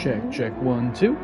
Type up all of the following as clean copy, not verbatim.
Check, check, 1, 2.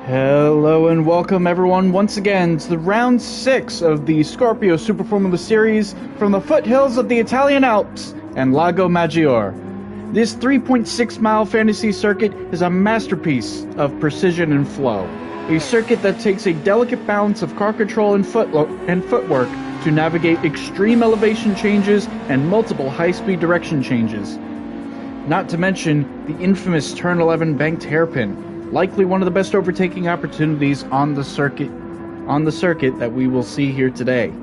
Hello and welcome everyone once again to the round 6 of the Scorpio Super Formula Series from the foothills of the Italian Alps and Lago Maggiore. This 3.6 mile fantasy circuit is a masterpiece of precision and flow. A circuit that takes a delicate balance of car control and footwork to navigate extreme elevation changes and multiple high-speed direction changes. Not to mention the infamous Turn 11 banked hairpin. Likely one of the best overtaking opportunities on the circuit that we will see here today.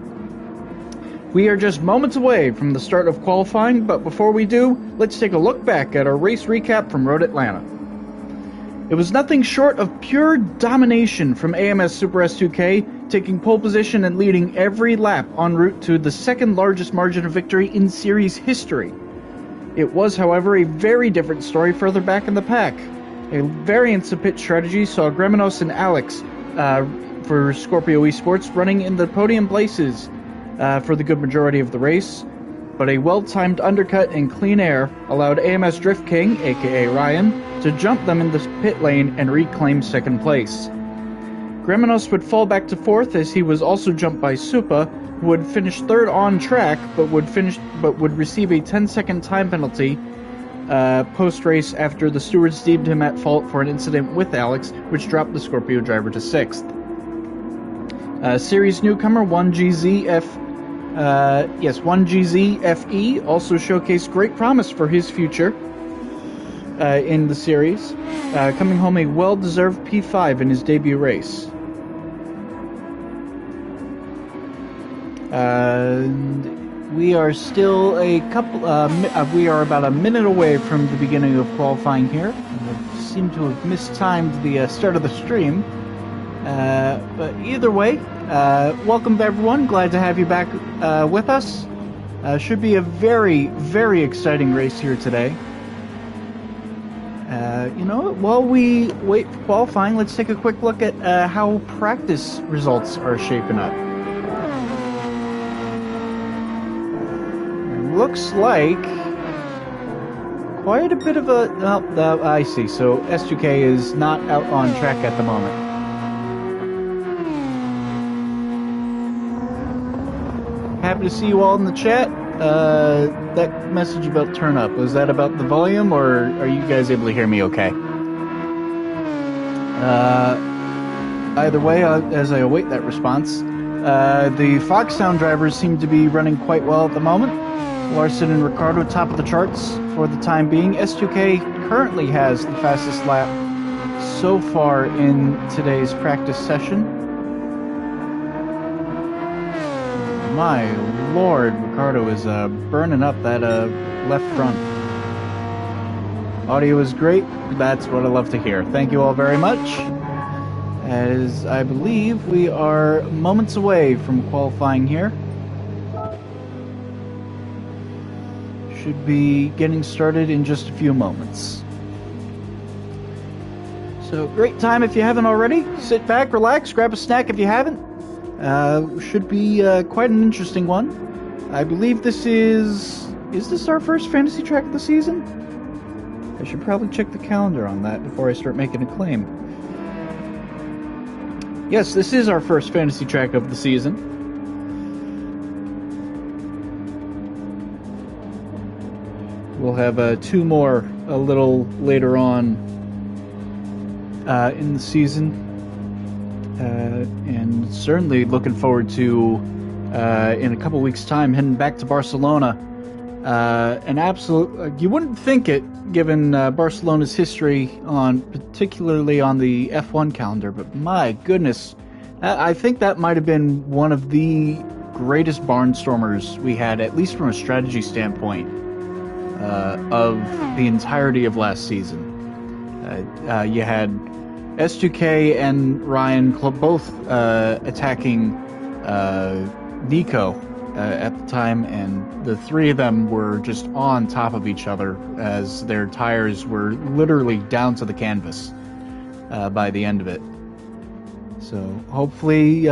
We are just moments away from the start of qualifying, but before we do, let's take a look back at our race recap from Road Atlanta. It was nothing short of pure domination from AMS Super S2K, taking pole position and leading every lap en route to the second largest margin of victory in series history. It was, however, a very different story further back in the pack. A variance of pit strategy saw Greminos and Alex for Scorpio Esports running in the podium places for the good majority of the race, but a well-timed undercut and clean air allowed AMS Drift King, aka Ryan, to jump them in the pit lane and reclaim second place. Greminos would fall back to fourth as he was also jumped by Supa, who would finish third on track but would receive a 10-second time penalty post-race after the stewards deemed him at fault for an incident with Alex, which dropped the Scorpio driver to 6th. Series newcomer 1GZFE also showcased great promise for his future in the series, coming home a well-deserved P5 in his debut race. We are still we are about a minute away from the beginning of qualifying here. I seem to have mistimed the start of the stream. But either way, welcome everyone. Glad to have you back with us. Should be a very, very exciting race here today. While we wait for qualifying, let's take a quick look at how practice results are shaping up. Looks like quite a bit of I see. So S2K is not out on track at the moment. Happy to see you all in the chat. That message about turn up, was that about the volume, or are you guys able to hear me okay? Either way, as I await that response, the Foxhound drivers seem to be running quite well at the moment. Larson and Ricardo top of the charts for the time being. S2K currently has the fastest lap so far in today's practice session. My lord, Ricardo is burning up that left front. Audio is great. That's what I love to hear. Thank you all very much. As I believe we are moments away from qualifying here. Should be getting started in just a few moments. So great time if you haven't already. Sit back, relax, grab a snack if you haven't. Should be quite an interesting one. I believe this is this our first fantasy track of the season? I should probably check the calendar on that before I start making a claim. Yes, this is our first fantasy track of the season. We'll have 2 more a little later on in the season. And certainly looking forward to, in a couple weeks' time, heading back to Barcelona. An absolute... you wouldn't think it, given Barcelona's history, particularly on the F1 calendar, but my goodness, I think that might have been one of the greatest barnstormers we had, at least from a strategy standpoint, of the entirety of last season. You had S2K and Ryan both attacking Nico at the time, and the 3 of them were just on top of each other as their tires were literally down to the canvas by the end of it. So hopefully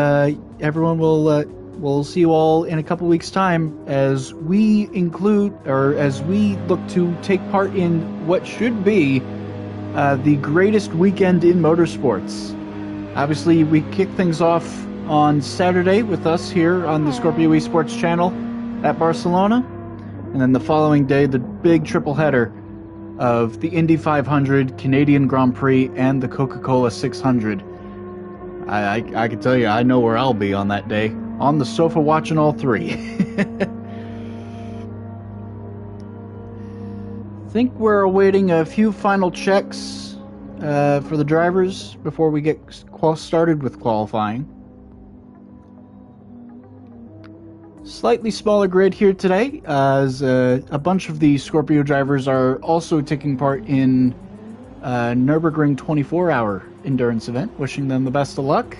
everyone will see you all in a couple weeks' time as we look to take part in what should be the greatest weekend in motorsports. Obviously, we kick things off on Saturday with us here on the Scorpio Esports channel at Barcelona, and then the following day, the big triple header of the Indy 500, Canadian Grand Prix, and the Coca-Cola 600. I can tell you, I know where I'll be on that day, on the sofa watching all 3. I think we're awaiting a few final checks for the drivers before we get started with qualifying. Slightly smaller grid here today, as a bunch of the Scorpio drivers are also taking part in Nürburgring 24-hour endurance event. Wishing them the best of luck.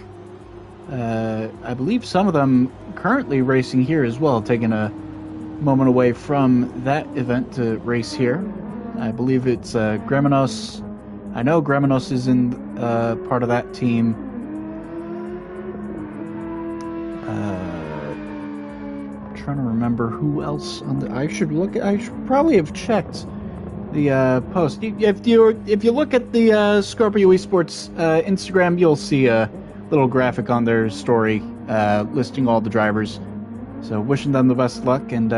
I believe some of them currently racing here as well, taking a moment away from that event to race here. I believe it's Greminos. I know Greminos is in part of that team. Trying to remember who else on the... I should probably have checked the post. If you look at the Scorpio Esports Instagram, you'll see a little graphic on their story listing all the drivers. So wishing them the best of luck and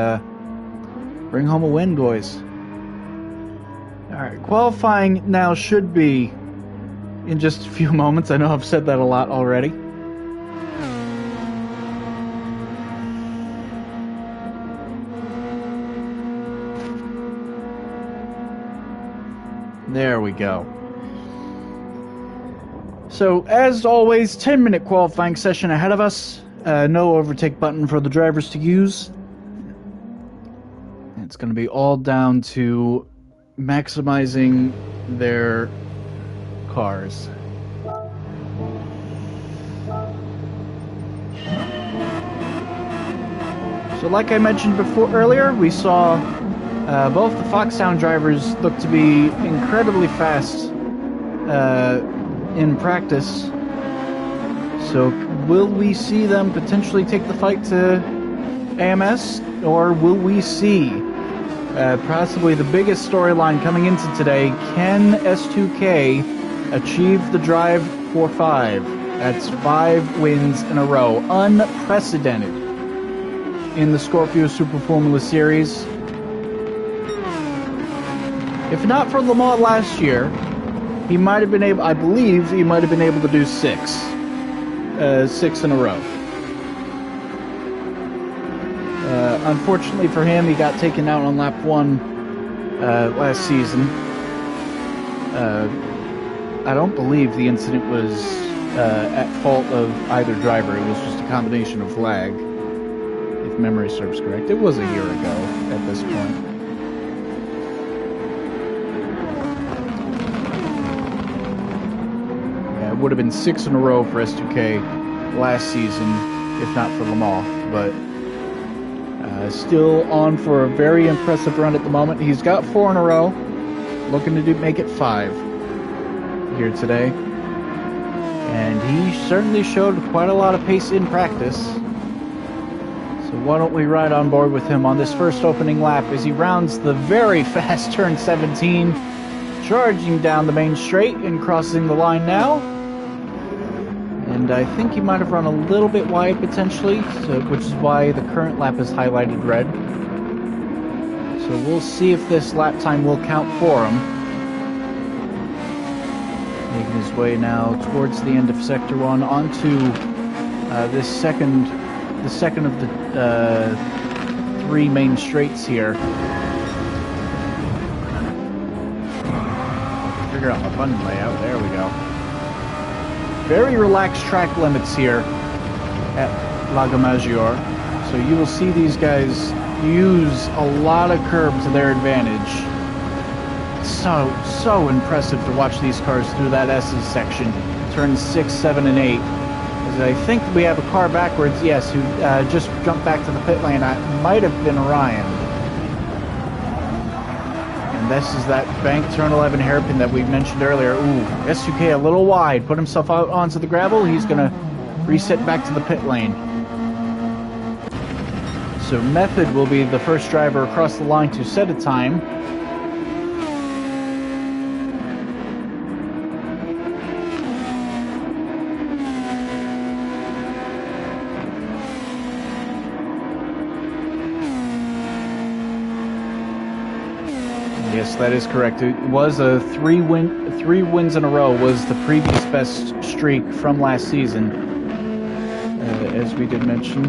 bring home a win, boys. Alright, qualifying now should be in just a few moments. I know I've said that a lot already. There we go. So, as always, 10-minute qualifying session ahead of us. No overtake button for the drivers to use. It's going to be all down to maximizing their cars. So, like I mentioned earlier, we saw both the Foxhound drivers look to be incredibly fast in practice. So will we see them potentially take the fight to AMS, or will we see possibly the biggest storyline coming into today? Can S2K achieve the drive for 5? That's 5 wins in a row. Unprecedented in the Scorpio Super Formula Series. If not for Le Mans last year, he might have been able, I believe he might have been able to do 6 in a row. Unfortunately for him, he got taken out on lap 1 last season. I don't believe the incident was at fault of either driver. It was just a combination of lag, if memory serves correct. It was a year ago at this point. Yeah, it would have been 6 in a row for S2K last season, if not for Le Mans, but still on for a very impressive run at the moment. He's got 4 in a row, looking to make it 5 here today. And he certainly showed quite a lot of pace in practice. So why don't we ride on board with him on this first opening lap as he rounds the very fast turn 17, charging down the main straight and crossing the line now. And and I think he might have run a little bit wide potentially, which is why the current lap is highlighted red. So we'll see if this lap time will count for him. Making his way now towards the end of Sector 1 onto the second of the three main straights here. Figure out my button layout. There we go. Very relaxed track limits here at Lago Maggiore. So you will see these guys use a lot of curb to their advantage. So impressive to watch these cars through that S's section. Turns 6, 7, and 8. As I think we have a car backwards, yes, who just jumped back to the pit lane. It might have been Ryan. And this is that bank turn 11 hairpin that we mentioned earlier. Ooh, S2K a little wide. Put himself out onto the gravel. He's going to reset back to the pit lane. So Method will be the first driver across the line to set a time. Yes, that is correct. It was a three wins in a row was the previous best streak from last season, as we did mention.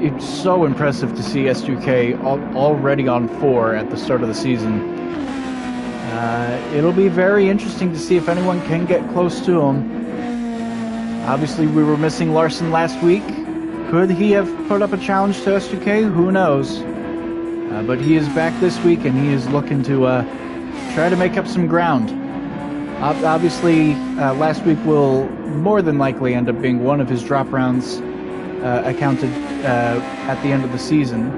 It's so impressive to see S2K already on 4 at the start of the season. It'll be very interesting to see if anyone can get close to him. Obviously, we were missing Larson last week. Could he have put up a challenge to S2K? Who knows? But he is back this week, and he is looking to try to make up some ground. Obviously, last week will more than likely end up being one of his drop rounds accounted at the end of the season.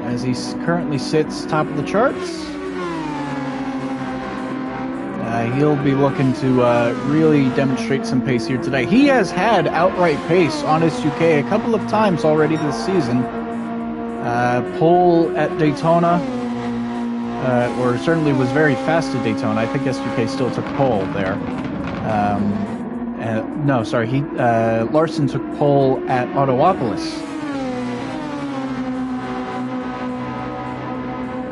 As he currently sits top of the charts, he'll be looking to really demonstrate some pace here today. He has had outright pace on S2K a couple of times already this season. Pole at Daytona, or certainly was very fast at Daytona. I think S2K still took pole there. No, sorry, Larson took pole at Autopolis.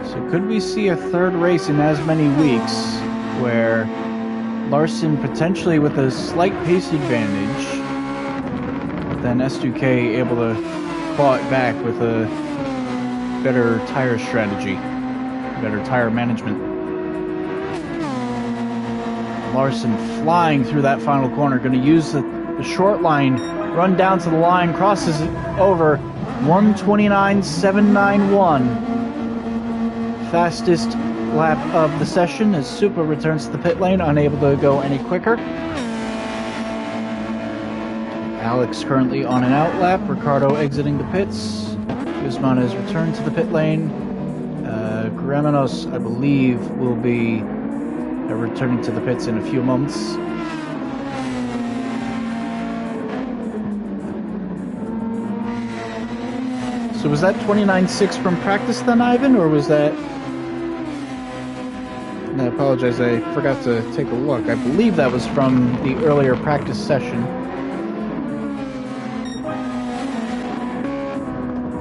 So could we see a third race in as many weeks where Larson potentially with a slight pace advantage, but then S2K able to claw it back with a better tire strategy, better tire management. Larson flying through that final corner, going to use the short line, run down to the line, crosses it over 1:29.791. Fastest lap of the session as Supa returns to the pit lane, unable to go any quicker. Alex currently on an out lap. Ricardo exiting the pits. Guzman has returned to the pit lane. Gramenos, I believe, will be returning to the pits in a few months. So was that 29.6 from practice then, Ivan, or was that... I apologize, I forgot to take a look. I believe that was from the earlier practice session.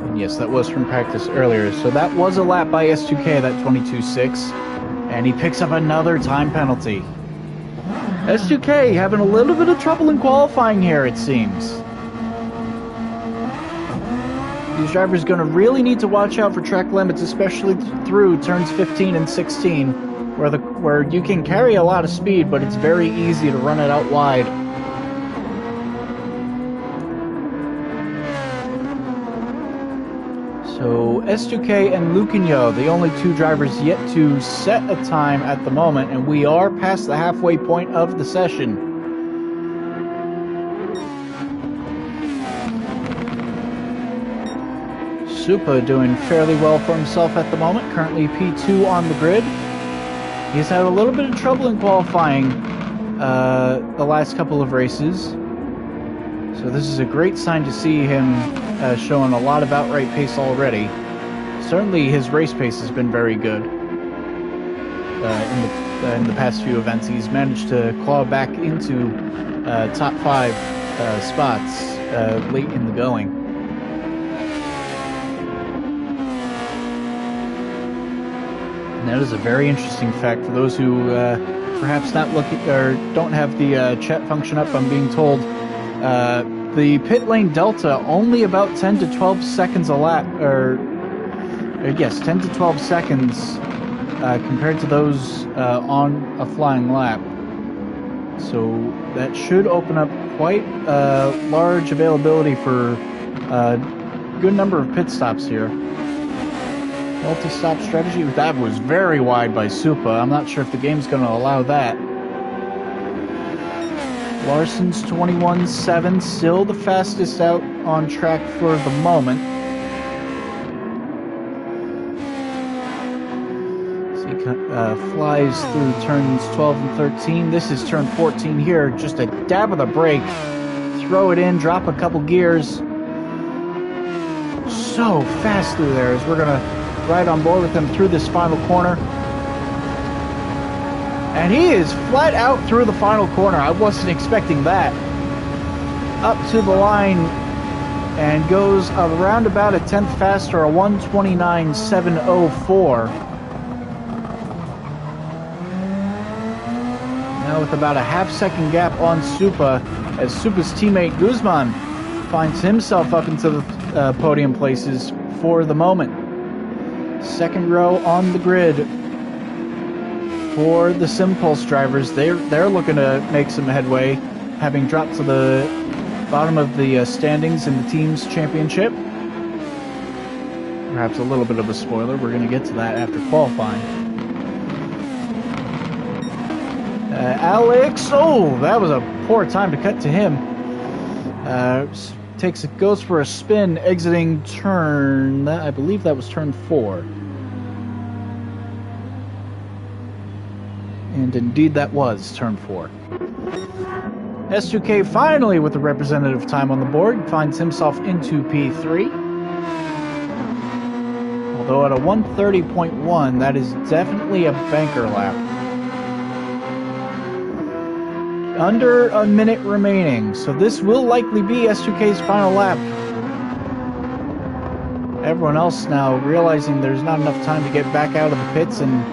And yes, that was from practice earlier. So that was a lap by S2K, that 22.6. And he picks up another time penalty. S2K having a little bit of trouble in qualifying here, it seems. These drivers going to really need to watch out for track limits, especially through turns 15 and 16. Where you can carry a lot of speed, but it's very easy to run it out wide. So S2K and Lucanio, the only two drivers yet to set a time at the moment, and we are past the halfway point of the session. Supa doing fairly well for himself at the moment, currently P2 on the grid. He's had a little bit of trouble in qualifying the last couple of races. So this is a great sign to see him showing a lot of outright pace already. Certainly his race pace has been very good in the past few events. He's managed to claw back into top 5 spots late in the going. And that is a very interesting fact for those who perhaps not looking or don't have the chat function up. I'm being told the pit lane delta only about 10 to 12 seconds a lap, or yes, 10 to 12 seconds compared to those on a flying lap. So that should open up quite large availability for a good number of pit stops here. Multi-stop strategy. That was very wide by Supa. I'm not sure if the game's going to allow that. Larson's 21.7, still the fastest out on track for the moment. So he flies through turns 12 and 13. This is turn 14 here. Just a dab of the brake. Throw it in, drop a couple gears. So fast through there as we're going to ride on board with him through this final corner. And he is flat out through the final corner. I wasn't expecting that. Up to the line and goes around about a tenth faster, a 1:29.704. Now with about a half-second gap on Supa, as Supa's teammate Guzman finds himself up into the podium places for the moment. Second row on the grid for the Simpulse drivers. They're looking to make some headway, having dropped to the bottom of the standings in the team's championship. Perhaps a little bit of a spoiler. We're going to get to that after qualifying. Alex, oh, that was a poor time to cut to him. Goes for a spin, exiting turn, I believe that was turn 4. And indeed that was turn 4. S2K finally with the representative time on the board, finds himself into P3. Although at a 1:30.1, that is definitely a banker lap. Under a minute remaining, so this will likely be S2K's final lap. Everyone else now realizing there's not enough time to get back out of the pits and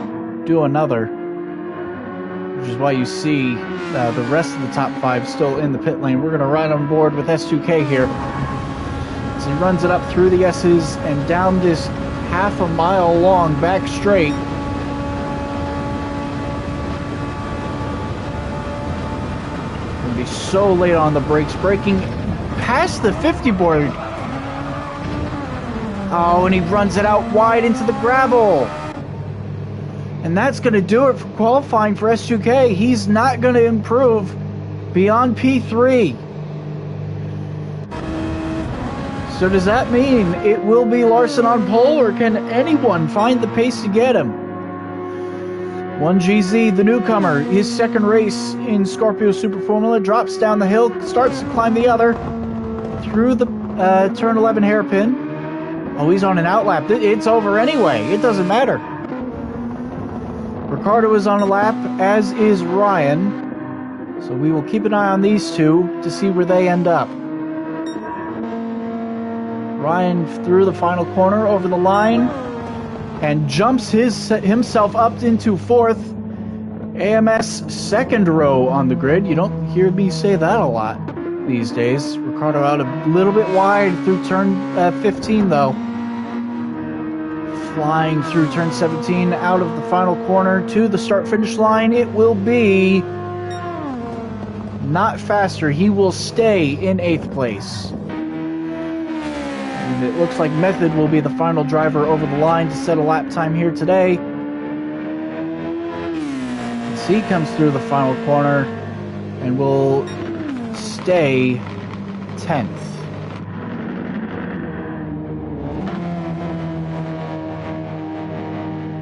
do another, which is why you see the rest of the top 5 still in the pit lane. We're going to ride on board with S2K here. So he runs it up through the S's and down this half a mile long back straight. So late on the brakes, braking past the 50 board. Oh, and he runs it out wide into the gravel. And that's going to do it for qualifying for S2K. He's not going to improve beyond P3. So does that mean it will be Larson on pole, or can anyone find the pace to get him? 1GZ, the newcomer, his second race in Scorpio Super Formula, drops down the hill, starts to climb the other, through the turn 11 hairpin. Oh, he's on an outlap. It's over anyway. It doesn't matter. Ricardo is on a lap, as is Ryan. So we will keep an eye on these two to see where they end up. Ryan through the final corner, over the line, and jumps himself up into 4th. AMS second row on the grid. You don't hear me say that a lot these days. Ricardo out a little bit wide through turn 15 though. Flying through turn 17 out of the final corner to the start-finish line. It will be not faster. He will stay in 8th place. And it looks like Method will be the final driver over the line to set a lap time here today. As he comes through the final corner and will stay 10th.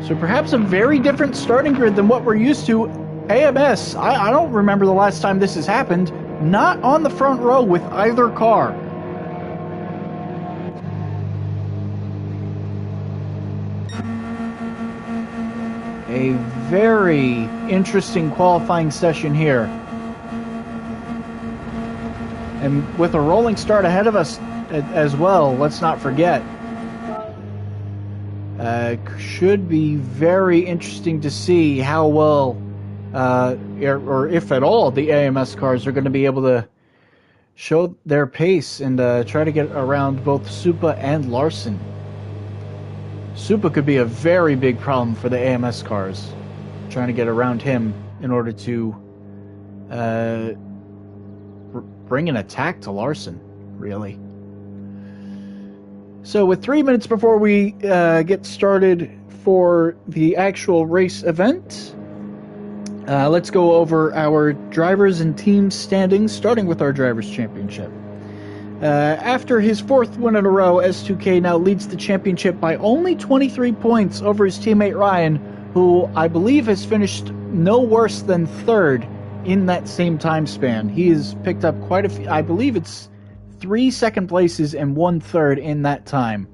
So perhaps a very different starting grid than what we're used to. AMS, I don't remember the last time this has happened. Not on the front row with either car. A very interesting qualifying session here. And with a rolling start ahead of us as well, let's not forget. Should be very interesting to see how well, or if at all, the AMS cars are going to be able to show their pace and try to get around both Supa and Larson. Supa could be a very big problem for the AMS cars, trying to get around him in order to bring an attack to Larson, really. So with 3 minutes before we get started for the actual race event, let's go over our drivers and team standings, starting with our Drivers' Championship. After his fourth win in a row, S2K now leads the championship by only 23 points over his teammate Ryan, who I believe has finished no worse than third in that same time span. He has picked up quite a few, I believe it's 3 second places and 1 third in that time.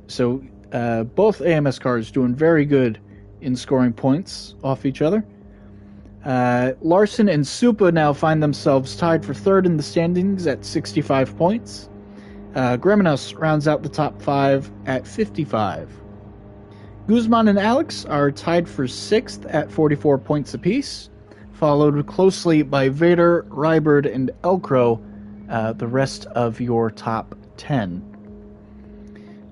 So both AMS cars doing very good in scoring points off each other. Larson and Supa now find themselves tied for third in the standings at 65 points. Gremenos rounds out the top 5 at 55. Guzman and Alex are tied for 6th at 44 points apiece, followed closely by Vader, Rybird, and Elcro, the rest of your top 10.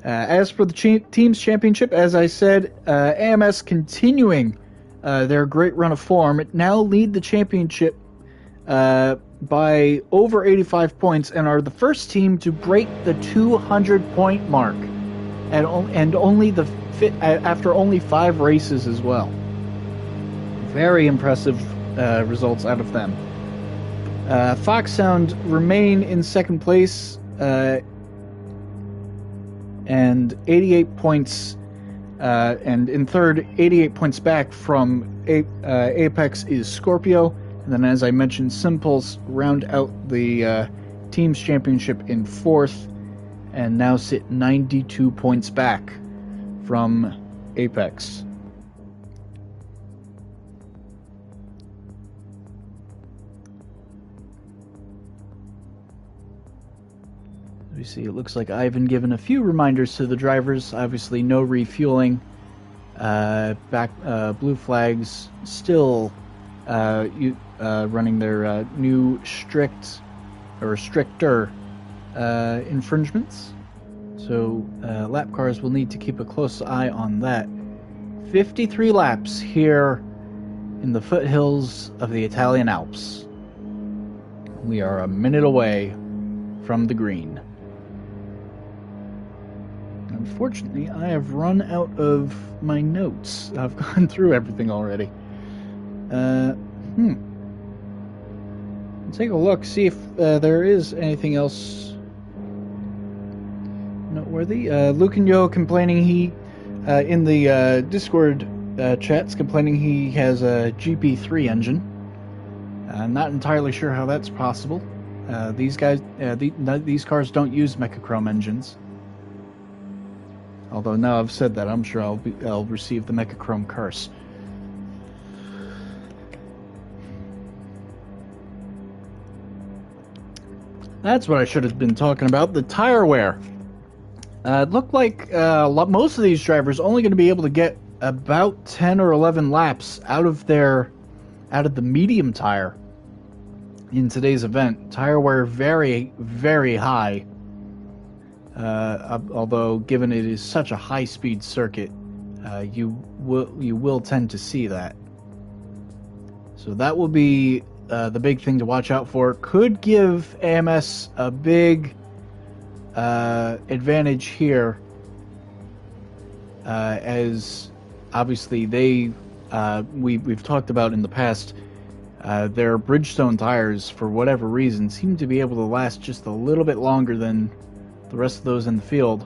As for the team's championship, as I said, AMS continuing their great run of form, now lead the championship by over 85 points and are the first team to break the 200-point mark, and only after only 5 races as well. Very impressive results out of them. Foxhound remain in second place and 88 points, and in third, 88 points back from Apex is Scorpio, and then as I mentioned, Simpulse round out the team's championship in fourth and now sit 92 points back from Apex. We see it looks like Ivan given a few reminders to the drivers. Obviously no refueling. Blue flags still running their new stricter infringements. So lap cars will need to keep a close eye on that. 53 laps here in the foothills of the Italian Alps. We are a minute away from the green. Unfortunately, I have run out of my notes. I've gone through everything already. Take a look, see if there is anything else noteworthy. Luke and Yo complaining he, in the Discord chats, complaining he has a GP3 engine. I'm not entirely sure how that's possible. These cars don't use Mechachrome engines. Although now I've said that, I'm sure I'll receive the Mechachrome curse. That's what I should have been talking about. The tire wear. It looked like most of these drivers only going to be able to get about 10 or 11 laps out of the medium tire in today's event. Tire wear very, very high. Although given it is such a high-speed circuit, you will tend to see that. So that will be the big thing to watch out for. Could give AMS a big advantage here, as obviously we've talked about in the past. Their Bridgestone tires, for whatever reason, seem to be able to last just a little bit longer than the rest of those in the field.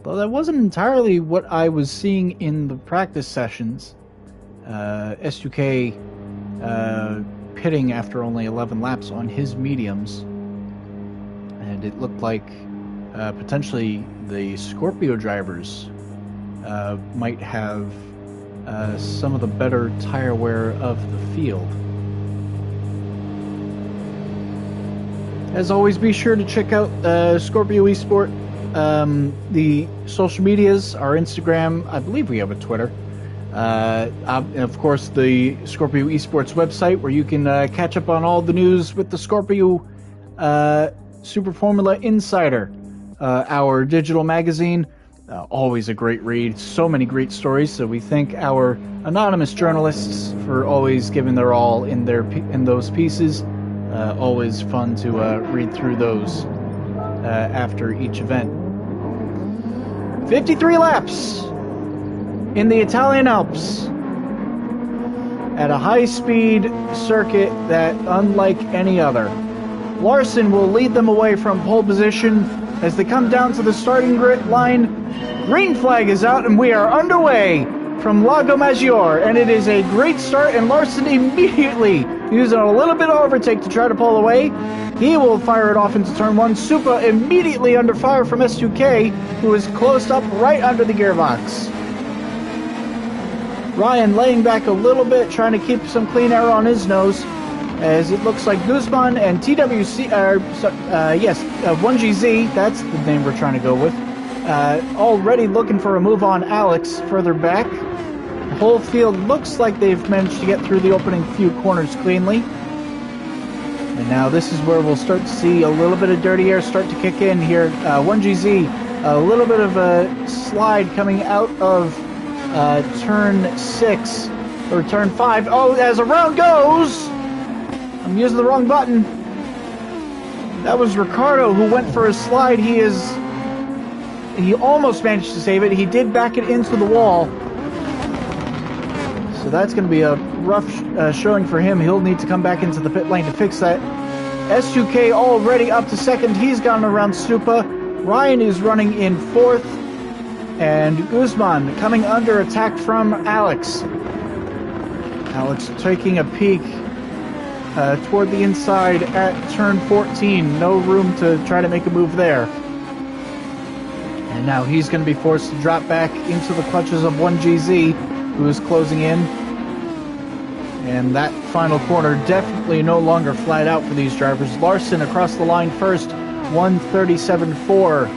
Though that wasn't entirely what I was seeing in the practice sessions. S2K pitting after only 11 laps on his mediums. And it looked like potentially the Scorpio drivers might have some of the better tire wear of the field. As always, be sure to check out Scorpio Esport, the social medias, our Instagram. I believe we have a Twitter. And of course, the Scorpio Esports website, where you can catch up on all the news with the Scorpio Super Formula Insider, our digital magazine. Always a great read. So many great stories. So we thank our anonymous journalists for always giving their all in those pieces. Always fun to read through those after each event. 53 laps in the Italian Alps at a high-speed circuit that unlike any other. Larson will lead them away from pole position as they come down to the starting grid line. Green flag is out and we are underway from Lago Maggiore, and it is a great start, and Larson immediately using a little bit of overtake to try to pull away. He will fire it off into turn one. Supa immediately under fire from S2K, who is closed up right under the gearbox. Ryan laying back a little bit, trying to keep some clean air on his nose, as it looks like Guzman and TWC, 1GZ, that's the name we're trying to go with, already looking for a move on Alex further back. The whole field looks like they've managed to get through the opening few corners cleanly. And now this is where we'll start to see a little bit of dirty air start to kick in here. 1GZ, a little bit of a slide coming out of turn 6, or turn 5. Oh, as a round goes! I'm using the wrong button. That was Ricardo who went for a slide. He almost managed to save it. He did back it into the wall. So that's going to be a rough showing for him. He'll need to come back into the pit lane to fix that. S2K already up to second. He's gone around Supa. Ryan is running in fourth. And Guzman coming under attack from Alex. Alex taking a peek toward the inside at turn 14. No room to try to make a move there. And now he's going to be forced to drop back into the clutches of 1GZ, who is closing in. And that final corner definitely no longer flat out for these drivers. Larson across the line first, 1:37.4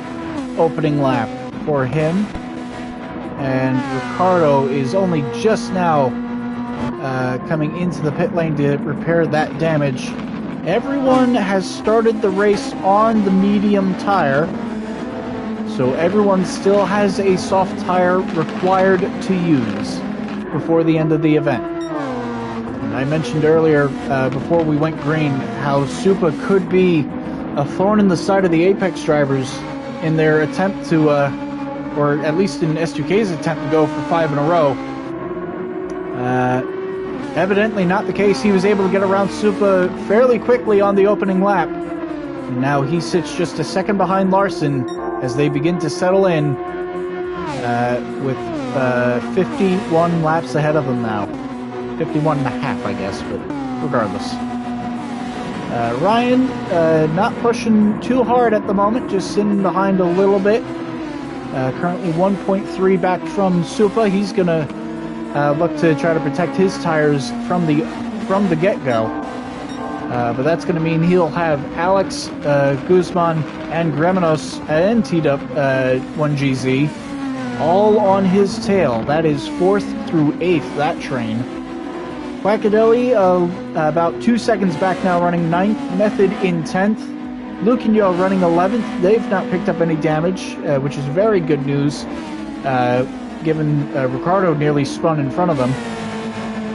opening lap for him. And Ricardo is only just now coming into the pit lane to repair that damage. Everyone has started the race on the medium tire, so everyone still has a soft tire required to use before the end of the event. And I mentioned earlier, before we went green, how Supa could be a thorn in the side of the Apex drivers in their attempt to, or at least in S2K's attempt to go for 5 in a row. Evidently not the case. He was able to get around Supa fairly quickly on the opening lap. And now he sits just a second behind Larson as they begin to settle in with 51 laps ahead of them now. 51 and a half, I guess, but regardless. Ryan not pushing too hard at the moment, just sitting behind a little bit. Currently 1.3 back from Supa. He's going to look to try to protect his tires from the get-go. But that's going to mean he'll have Alex, Guzman, and Greminos and T-1GZ all on his tail. That is 4th through 8th, that train. Quackadelli about 2 seconds back now, running 9th. Method in 10th. Luke and Yo running 11th. They've not picked up any damage, which is very good news, given Ricardo nearly spun in front of them.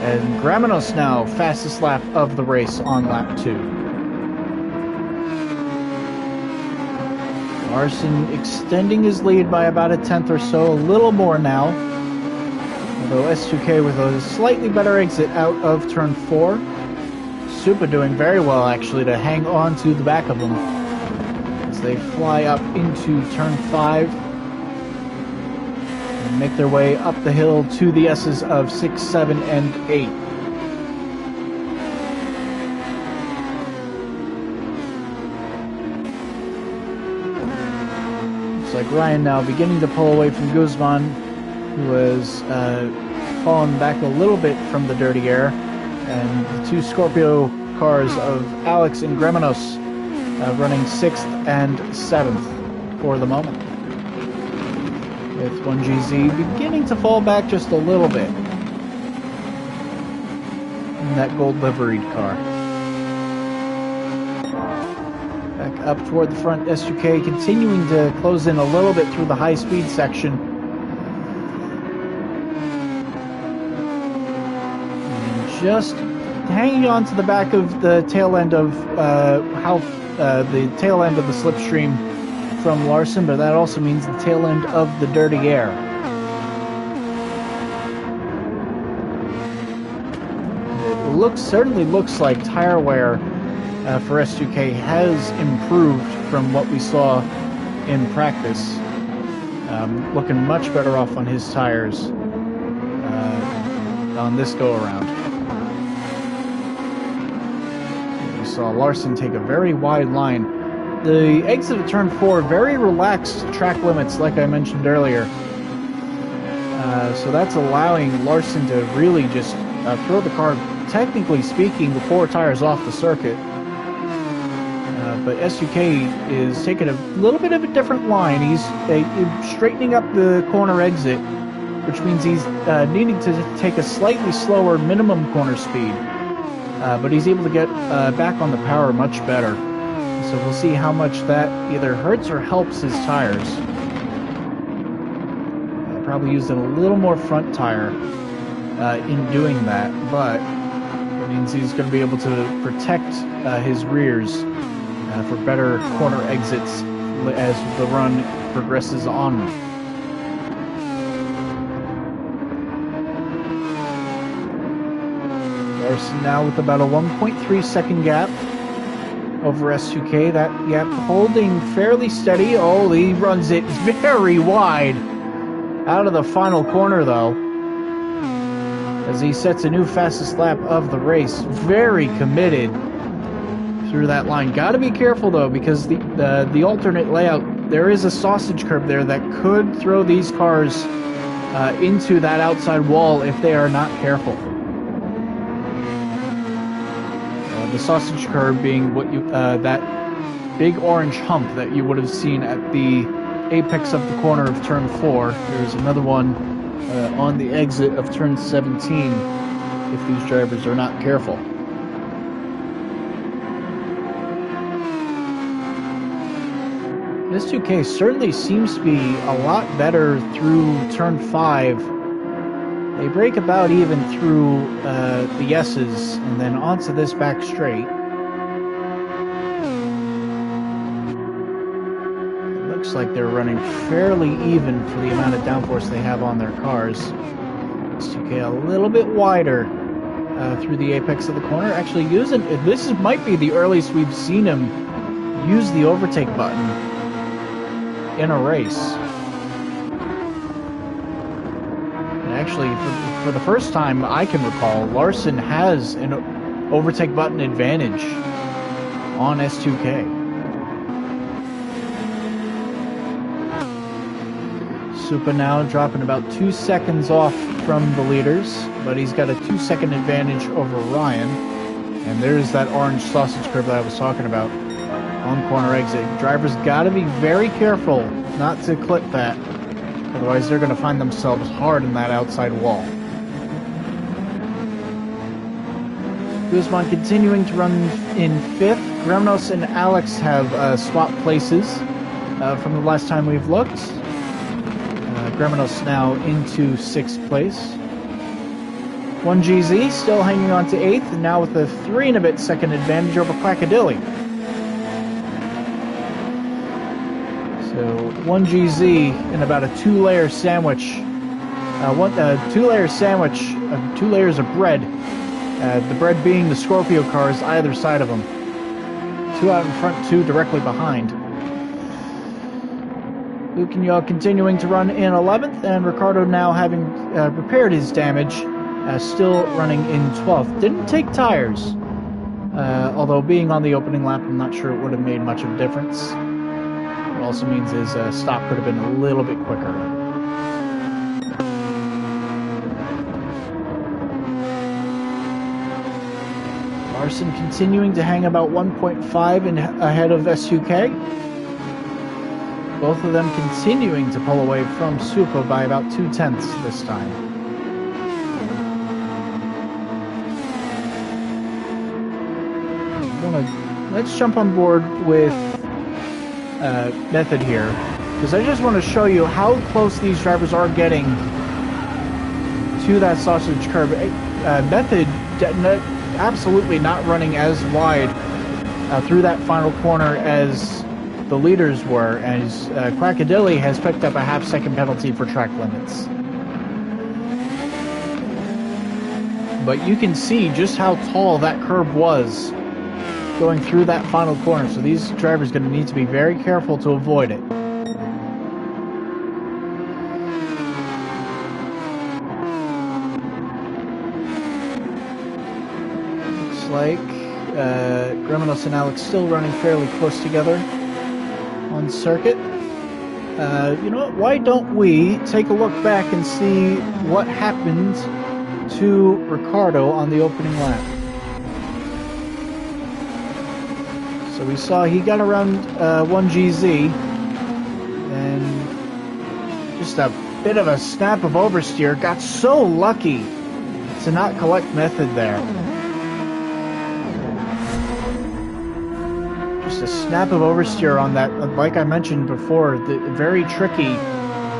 And Graminos now fastest lap of the race on lap 2. Larson extending his lead by about a 10th or so, a little more now. Although S2K with a slightly better exit out of turn 4. Supa doing very well actually to hang on to the back of them as they fly up into turn 5. Make their way up the hill to the S's of 6, 7, and 8. Looks like Ryan now beginning to pull away from Guzman, who was fallen back a little bit from the dirty air, and the two Scorpio cars of Alex and Greminos running 6th and 7th for the moment, with 1GZ beginning to fall back just a little bit in that gold liveried car. Back up toward the front, S2K continuing to close in a little bit through the high-speed section. And just hanging on to the back of the tail end of the tail end of the slipstream from Larson, but that also means the tail end of the dirty air. It certainly looks like tire wear for S2K has improved from what we saw in practice. Looking much better off on his tires on this go-around. We saw Larson take a very wide line. The exit of turn 4, very relaxed track limits, like I mentioned earlier. So that's allowing Larson to really just throw the car, technically speaking, the 4 tires off the circuit. But S2K is taking a little bit of a different line. He's straightening up the corner exit, which means he's needing to take a slightly slower minimum corner speed. But he's able to get back on the power much better. So we'll see how much that either hurts or helps his tires. Probably using a little more front tire in doing that, but it means he's going to be able to protect his rears for better corner exits as the run progresses on. Larson now with about a 1.3 second gap over S2K. That gap holding fairly steady. Oh, he runs it very wide out of the final corner, though, as he sets a new fastest lap of the race. Very committed through that line. Got to be careful, though, because the alternate layout, there is a sausage curb there that could throw these cars into that outside wall if they are not careful. The sausage curb being what that big orange hump that you would have seen at the apex of the corner of turn 4. There's another one on the exit of turn 17 if these drivers are not careful. This 2K certainly seems to be a lot better through turn 5. They break about even through the S's and then onto this back straight. It looks like they're running fairly even for the amount of downforce they have on their cars. This 2K a little bit wider through the apex of the corner. Actually using, might be the earliest we've seen him use the overtake button in a race. And actually, for the first time I can recall, Larson has an overtake button advantage on S2K. Supa now dropping about 2 seconds off from the leaders, but he's got a 2-second advantage over Ryan. And there's that orange sausage curb that I was talking about on corner exit. Drivers got to be very careful not to clip that, otherwise they're going to find themselves hard in that outside wall. Guzman continuing to run in 5th. Gremnos and Alex have swapped places from the last time we've looked. Gremnos now into 6th place. 1GZ still hanging on to 8th, and now with a 3 and a bit second advantage over Quackadilly. So 1GZ in about a 2-layer sandwich, 2-layer sandwich, 2 layers of bread. The bread being the Scorpio cars either side of them. 2 out in front, 2 directly behind. Luke and Yaw continuing to run in 11th, and Ricardo now having repaired his damage, still running in 12th. Didn't take tires, although being on the opening lap, I'm not sure it would have made much of a difference. It also means his stop could have been a little bit quicker. Larson continuing to hang about 1.5 ahead of SUK. Both of them continuing to pull away from Supa by about 0.2 this time. Let's jump on board with Method here, because I just want to show you how close these drivers are getting to that sausage curb. Method absolutely not running as wide through that final corner as the leaders were, as Quackadilly has picked up a half-second penalty for track limits. But you can see just how tall that curb was going through that final corner, so these drivers are going to need to be very careful to avoid it. Looks like Greminos and Alex still running fairly close together on circuit. You know what, why don't we take a look back and see what happened to Ricardo on the opening lap. So we saw he got around 1GZ, and just a bit of a snap of oversteer. Got so lucky to not collect Method there. Just a snap of oversteer on that, like I mentioned before, the very tricky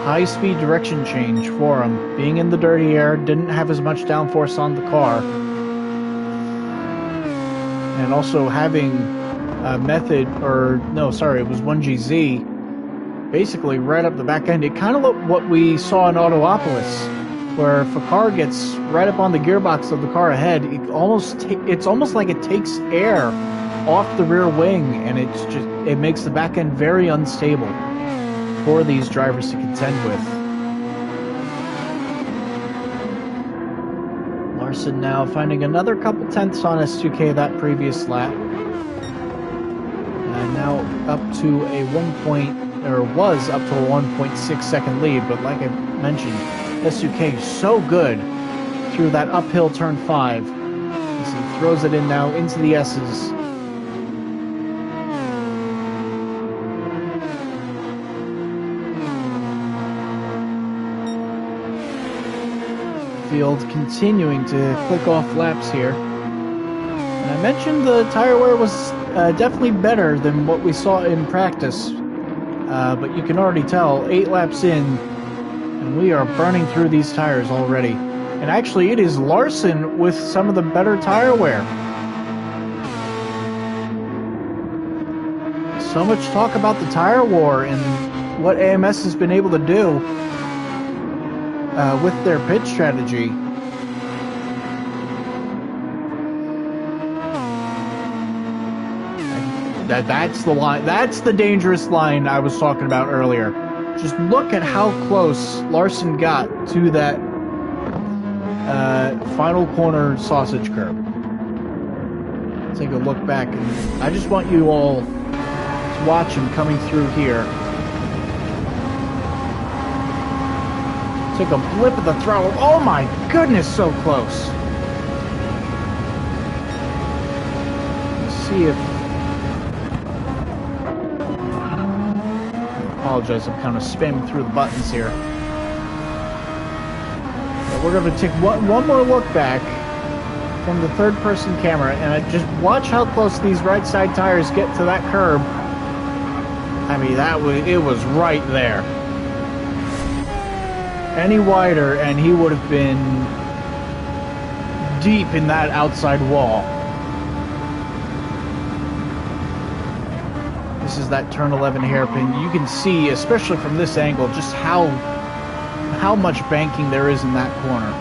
high-speed direction change for him. Being in the dirty air, didn't have as much downforce on the car. And also having Method, or no, sorry, it was 1GZ, basically right up the back end. It kind of looked what we saw in Autopolis, where if a car gets right up on the gearbox of the car ahead, it's almost like it takes air off the rear wing, and it makes the back end very unstable for these drivers to contend with. Larson now finding another couple tenths on S2K that previous lap. Now up to a was up to a 1.6 second lead, but like I mentioned, SUK so good through that uphill turn 5 as he throws it in now into the S's. Field continuing to click off laps here. And I mentioned the tire wear was definitely better than what we saw in practice, but you can already tell 8 laps in and we are burning through these tires already. And actually it is Larson with some of the better tire wear. So much talk about the tire war and what AMS has been able to do with their pit strategy. That's the line. That's the dangerous line I was talking about earlier. Just look at how close Larson got to that final corner sausage curb. Take a look back, and I just want you all to watch him coming through here. Took a blip of the throttle. Oh my goodness, so close. Let's see if... I apologize, I'm kind of spamming through the buttons here. But we're going to take one more look back from the third-person camera, and just watch how close these right side tires get to that curb. I mean, it was right there. Any wider, and he would have been deep in that outside wall. This is that turn 11 hairpin. You can see, especially from this angle, just how much banking there is in that corner.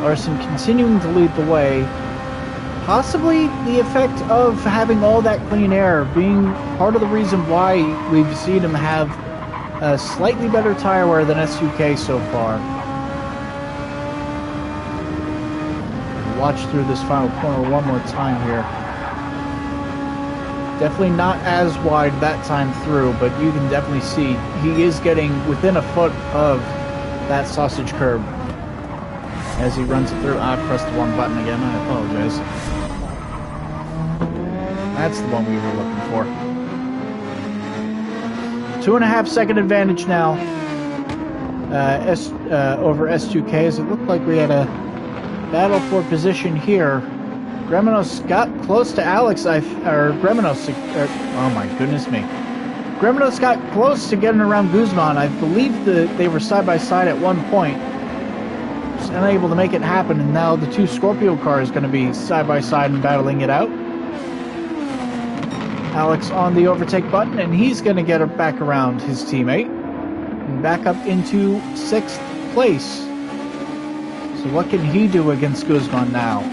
Larson continuing to lead the way. Possibly the effect of having all that clean air being part of the reason why we've seen him have a slightly better tire wear than SUK so far. Watch through this final corner one more time here. Definitely not as wide that time through, but you can definitely see he is getting within a foot of that sausage curb. As he runs it through, I pressed the wrong button again, I apologize. That's the one we were looking for. 2.5 second advantage now over S2K, as it looked like we had a battle for position here. Gremnos got close to Alex, oh my goodness me. Gremnos got close to getting around Guzman. I believe that they were side by side at one point. Just unable to make it happen, and now the two Scorpio cars going to be side by side and battling it out. Alex on the overtake button, and he's going to get back around his teammate and back up into 6th place. So what can he do against Guzman now?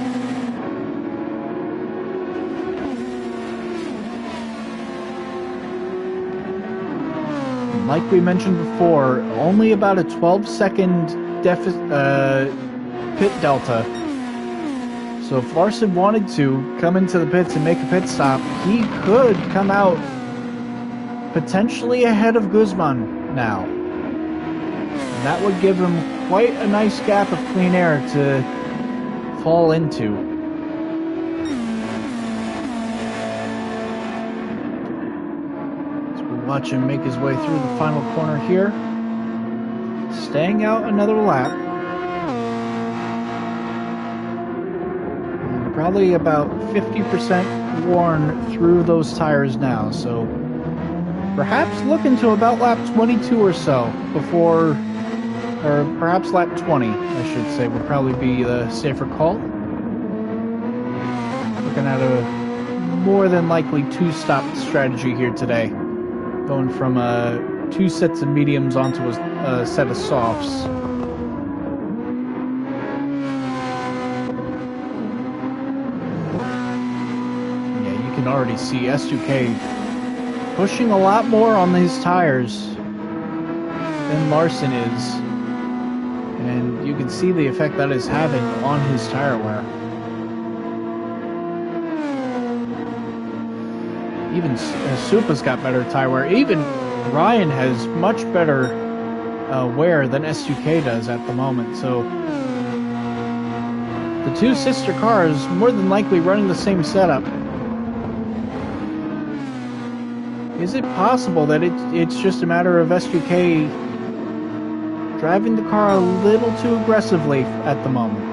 Like we mentioned before, only about a 12-second pit delta. So if Larson wanted to come into the pits and make a pit stop, he could come out potentially ahead of Guzman now. And that would give him quite a nice gap of clean air to fall into. Watch him make his way through the final corner here. Staying out another lap. And probably about 50% worn through those tires now. So perhaps looking to about lap 22 or so before, or perhaps lap 20, I should say, would probably be the safer call. Looking at a more than likely 2-stop strategy here today. Going from 2 sets of mediums onto a set of softs. Yeah, you can already see S2K pushing a lot more on these tires than Larson is. And you can see the effect that is having on his tire wear. Even Supa's got better tire wear. Even Ryan has much better wear than S2K does at the moment. So the two sister cars more than likely running the same setup. Is it possible that it's just a matter of S2K driving the car a little too aggressively at the moment?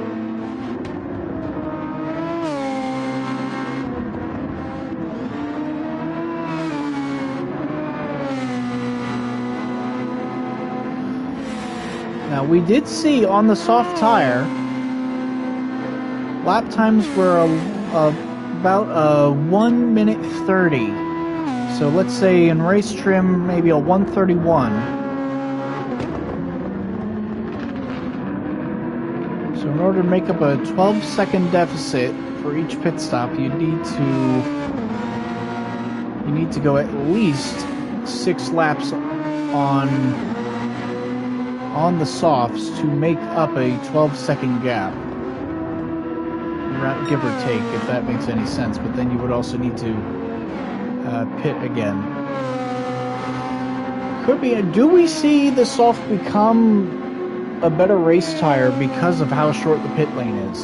Now, we did see on the soft tire, lap times were about 1 minute 30. So let's say in race trim, maybe a 1:31. So in order to make up a 12-second deficit for each pit stop, you need to go at least 6 laps on the softs to make up a 12-second gap, give or take, if that makes any sense. But then you would also need to pit again. Could be. Do we see the soft become a better race tire because of how short the pit lane is?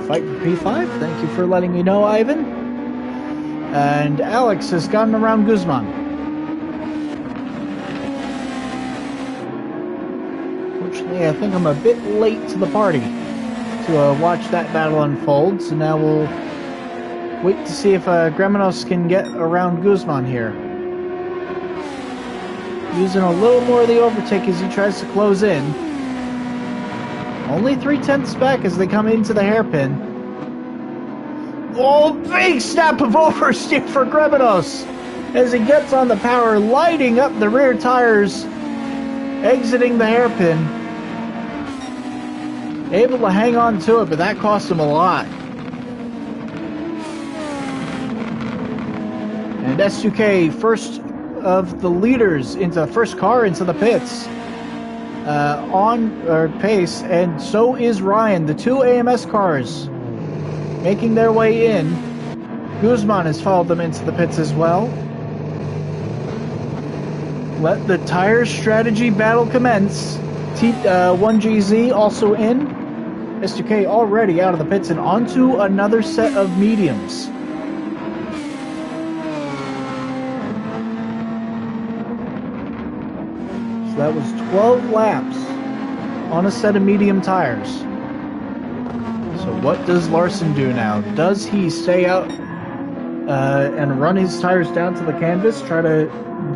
Fight for P5. Thank you for letting me know, Ivan. And Alex has gotten around Guzman. I think I'm a bit late to the party to watch that battle unfold, so now we'll wait to see if Gremnos can get around Guzman here. Using a little more of the overtake as he tries to close in. Only 3/10 back as they come into the hairpin. Oh, big snap of oversteer for Gremnos as he gets on the power, lighting up the rear tires, exiting the hairpin. Able to hang on to it, but that cost him a lot. And S2K, first of the leaders into first car into the pits, on pace, and so is Ryan. The two AMS cars making their way in. Guzman has followed them into the pits as well. Let the tire strategy battle commence. 1GZ also in. S2K already out of the pits and onto another set of mediums. So that was 12 laps on a set of medium tires. So what does Larson do now? Does he stay out and run his tires down to the canvas, try to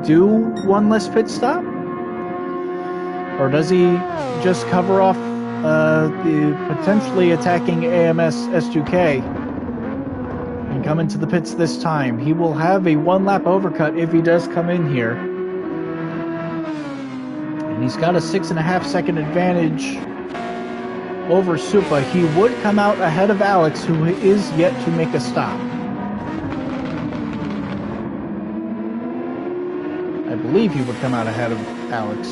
do one less pit stop? Or does he just cover off the potentially attacking AMS S2K and come into the pits this time? He will have a one-lap overcut if he does come in here. And he's got a 6.5 second advantage over Supa. He would come out ahead of Alex, who is yet to make a stop. I believe he would come out ahead of Alex.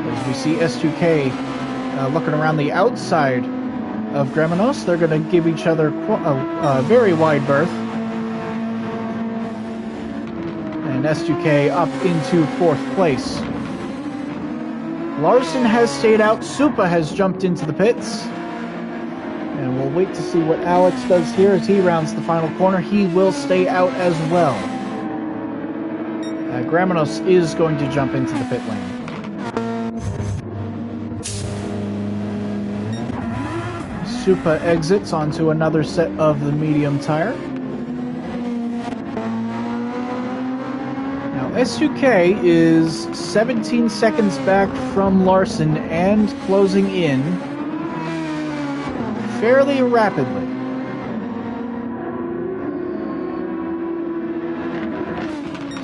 As we see S2K looking around the outside of Gramenos, they're going to give each other a very wide berth. And S2K up into 4th place. Larson has stayed out. Supa has jumped into the pits. And we'll wait to see what Alex does here as he rounds the final corner. He will stay out as well. Gramenos is going to jump into the pit lane. Supa exits onto another set of the medium tire. Now S2K is 17 seconds back from Larson and closing in fairly rapidly.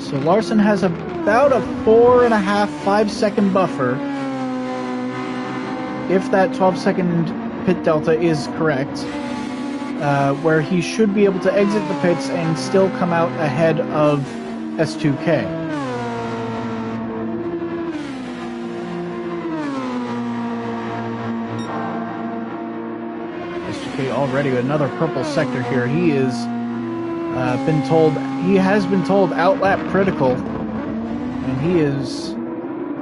So Larson has about a 4.5-5 second buffer if that 12-second pit delta is correct, where he should be able to exit the pits and still come out ahead of S2K. S2K already with another purple sector here. He is has been told outlap critical, and he is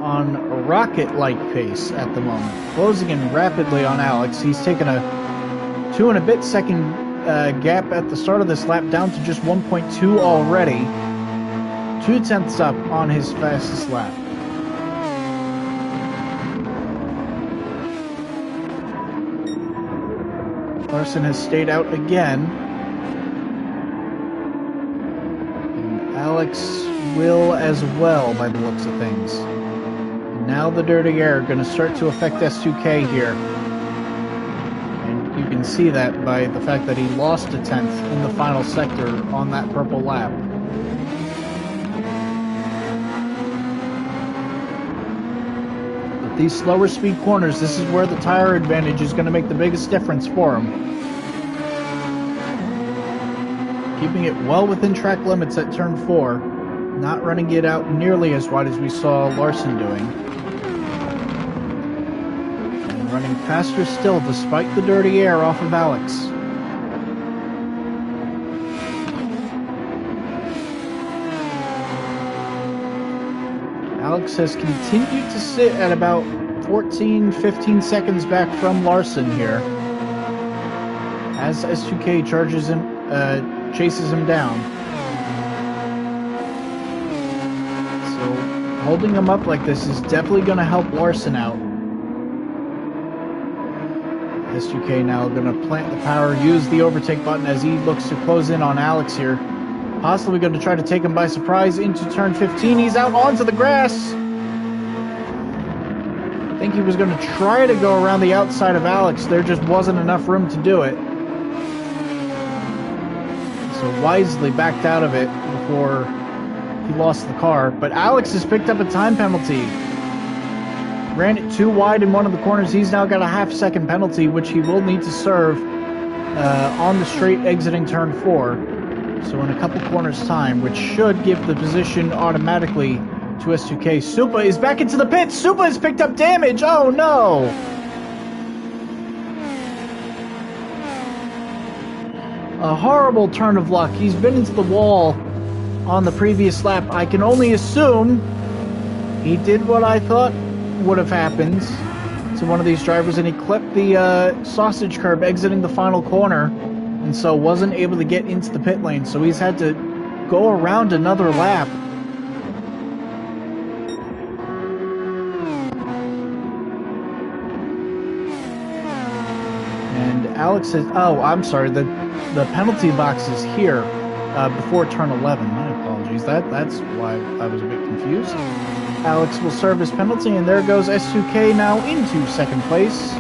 on a rocket-like pace at the moment, closing in rapidly on Alex. He's taken a 2.5 second gap at the start of this lap down to just 1.2 already. 0.2 up on his fastest lap. Larson has stayed out again. And Alex will as well, by the looks of things. Now the dirty air going to start to affect S2K here. And you can see that by the fact that he lost a 10th in the final sector on that purple lap. But these slower speed corners, this is where the tire advantage is going to make the biggest difference for him. Keeping it well within track limits at turn 4. Not running it out nearly as wide as we saw Larson doing. And running faster still despite the dirty air off of Alex. Alex has continued to sit at about 14-15 seconds back from Larson here. As S2K chases him down. Holding him up like this is definitely going to help Larson out. S2K now going to plant the power, use the overtake button as he looks to close in on Alex here. Possibly going to try to take him by surprise into turn 15. He's out onto the grass. I think he was going to try to go around the outside of Alex. There just wasn't enough room to do it. So wisely backed out of it before he lost the car, but Alex has picked up a time penalty. Ran it too wide in one of the corners. He's now got a half-second penalty, which he will need to serve on the straight exiting turn 4. So in a couple corners' time, which should give the position automatically to S2K. Supa is back into the pits. Supa has picked up damage. Oh no! A horrible turn of luck. He's been into the wall on the previous lap. I can only assume he did what I thought would have happened to one of these drivers, and he clipped the sausage curb exiting the final corner, and so wasn't able to get into the pit lane, so he's had to go around another lap. And Alex says, oh, I'm sorry, the penalty box is here before turn 11. My apologies. That's why I was a bit confused. Alex will serve his penalty, and there goes S2K now into second place.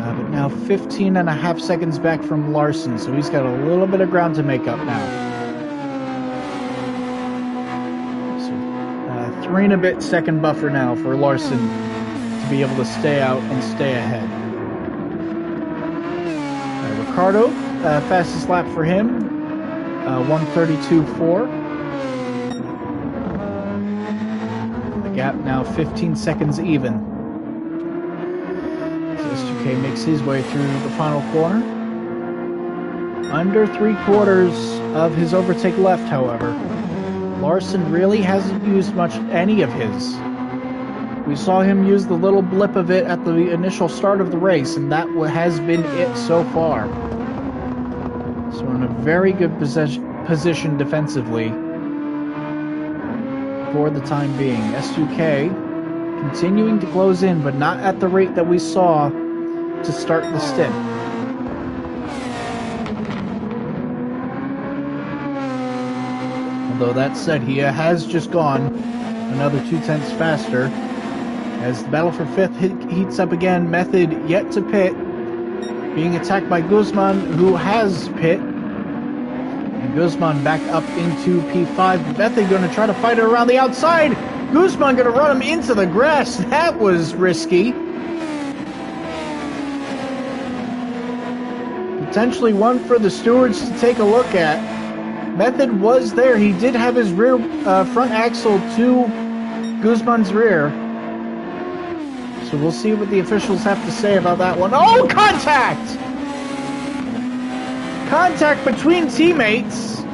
But now 15 and a half seconds back from Larson, so he's got a little bit of ground to make up now. So 3 and a bit second buffer now for Larson to be able to stay out and stay ahead. Ricardo, fastest lap for him, 1:32.4. The gap now 15 seconds even. So S2K makes his way through the final corner. Under 3/4 of his overtake left, however. Larson really hasn't used any of his. We saw him use the little blip of it at the initial start of the race, and that has been it so far. So in a very good position defensively for the time being. S2K continuing to close in, but not at the rate that we saw to start the stint. Although that said, he has just gone another 0.2 faster. As the battle for 5th heats up again, Method yet to pit, being attacked by Guzman, who has pit. And Guzman back up into P5. Method going to try to fight it around the outside. Guzman going to run him into the grass. That was risky. Potentially one for the stewards to take a look at. Method was there. He did have his rear front axle to Guzman's rear. So we'll see what the officials have to say about that one. Oh, contact! Contact between teammates.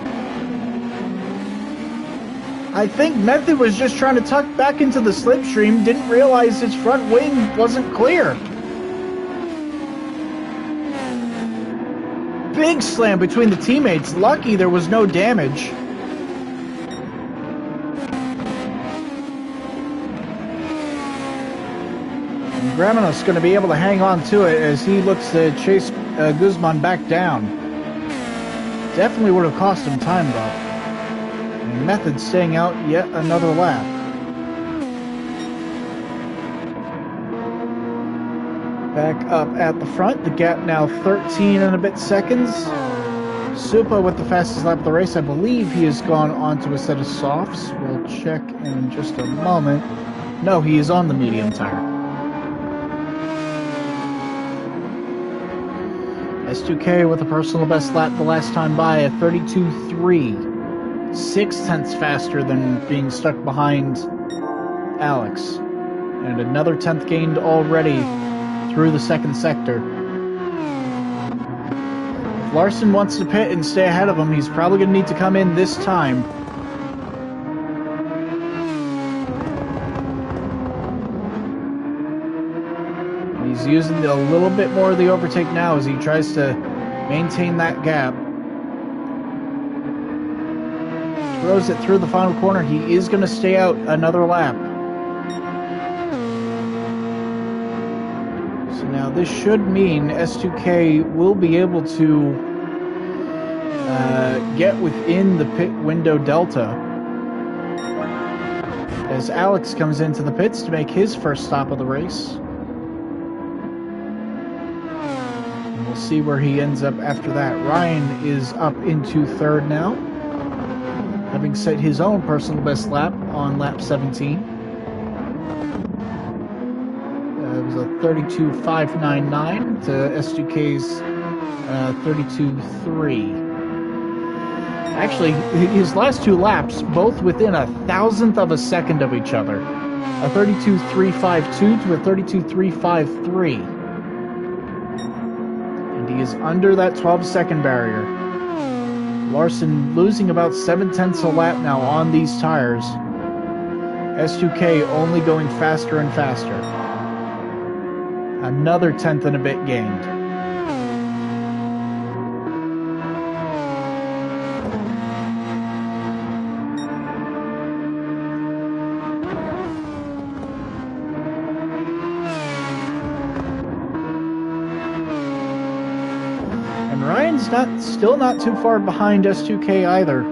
I think Method was just trying to tuck back into the slipstream, didn't realize his front wing wasn't clear. Big slam between the teammates. Lucky there was no damage. Gramenos going to be able to hang on to it as he looks to chase Guzman back down. Definitely would have cost him time, though. And Method staying out yet another lap. Back up at the front. The gap now 13 and a bit seconds. Supa with the fastest lap of the race. I believe he has gone onto a set of softs. We'll check in just a moment. No, he is on the medium tire. S2K with a personal best lap the last time by at 32.3. 0.6 faster than being stuck behind Alex. And another 10th gained already through the second sector. If Larson wants to pit and stay ahead of him, he's probably going to need to come in this time. He's using a little bit more of the overtake now as he tries to maintain that gap. Throws it through the final corner. He is going to stay out another lap. So now this should mean S2K will be able to get within the pit window delta as Alex comes into the pits to make his first stop of the race. We'll see where he ends up after that. Ryan is up into third now, having set his own personal best lap on lap 17. It was a 32.599 to S2K's 32.3. Actually, his last two laps, both within 1,000th of a second of each other. A 32.352 to a 32.353. He is under that 12-second barrier. Larson losing about 0.7 a lap now on these tires. S2K only going faster and faster. another tenth and a bit gained. And Ryan's still not too far behind S2K either.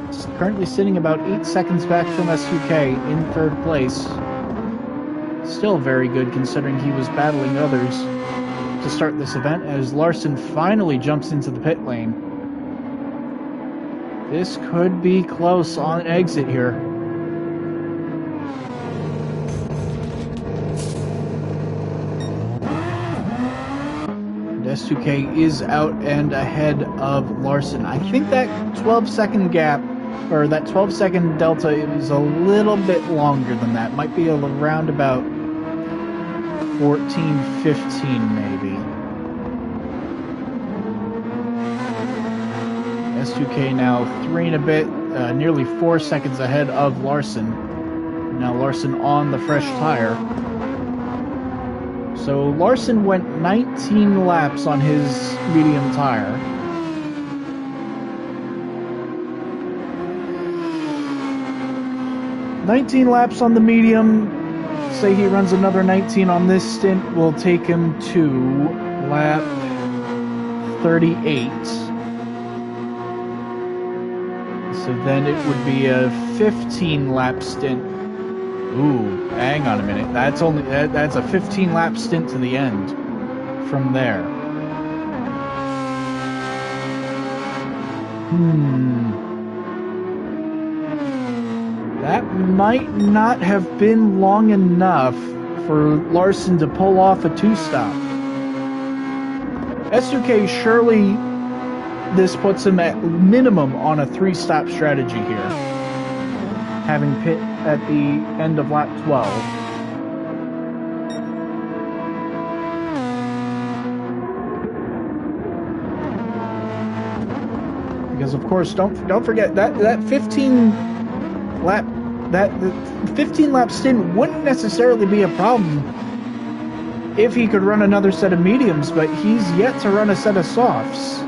He's currently sitting about 8 seconds back from S2K in third place. Still very good considering he was battling others to start this event as Larson finally jumps into the pit lane. This could be close on exit here. And S2K is out and ahead of Larson. I think that 12-second gap, or that 12-second delta, is a little bit longer than that. Might be around about 14, 15 maybe. S2K now 3 and a bit, nearly 4 seconds ahead of Larson. Now Larson on the fresh tire. So Larson went 19 laps on his medium tire. "19 laps on the medium." Say he runs another 19 on this stint, will take him to lap 38. So then it would be a 15 lap stint. Ooh, hang on a minute. That's a 15 lap stint to the end from there. That might not have been long enough for Larson to pull off a two-stop. S2K, surely this puts him at minimum on a three-stop strategy here, having pit at the end of lap 12. Because of course, don't forget that 15 lap stint wouldn't necessarily be a problem if he could run another set of mediums, but he's yet to run a set of softs.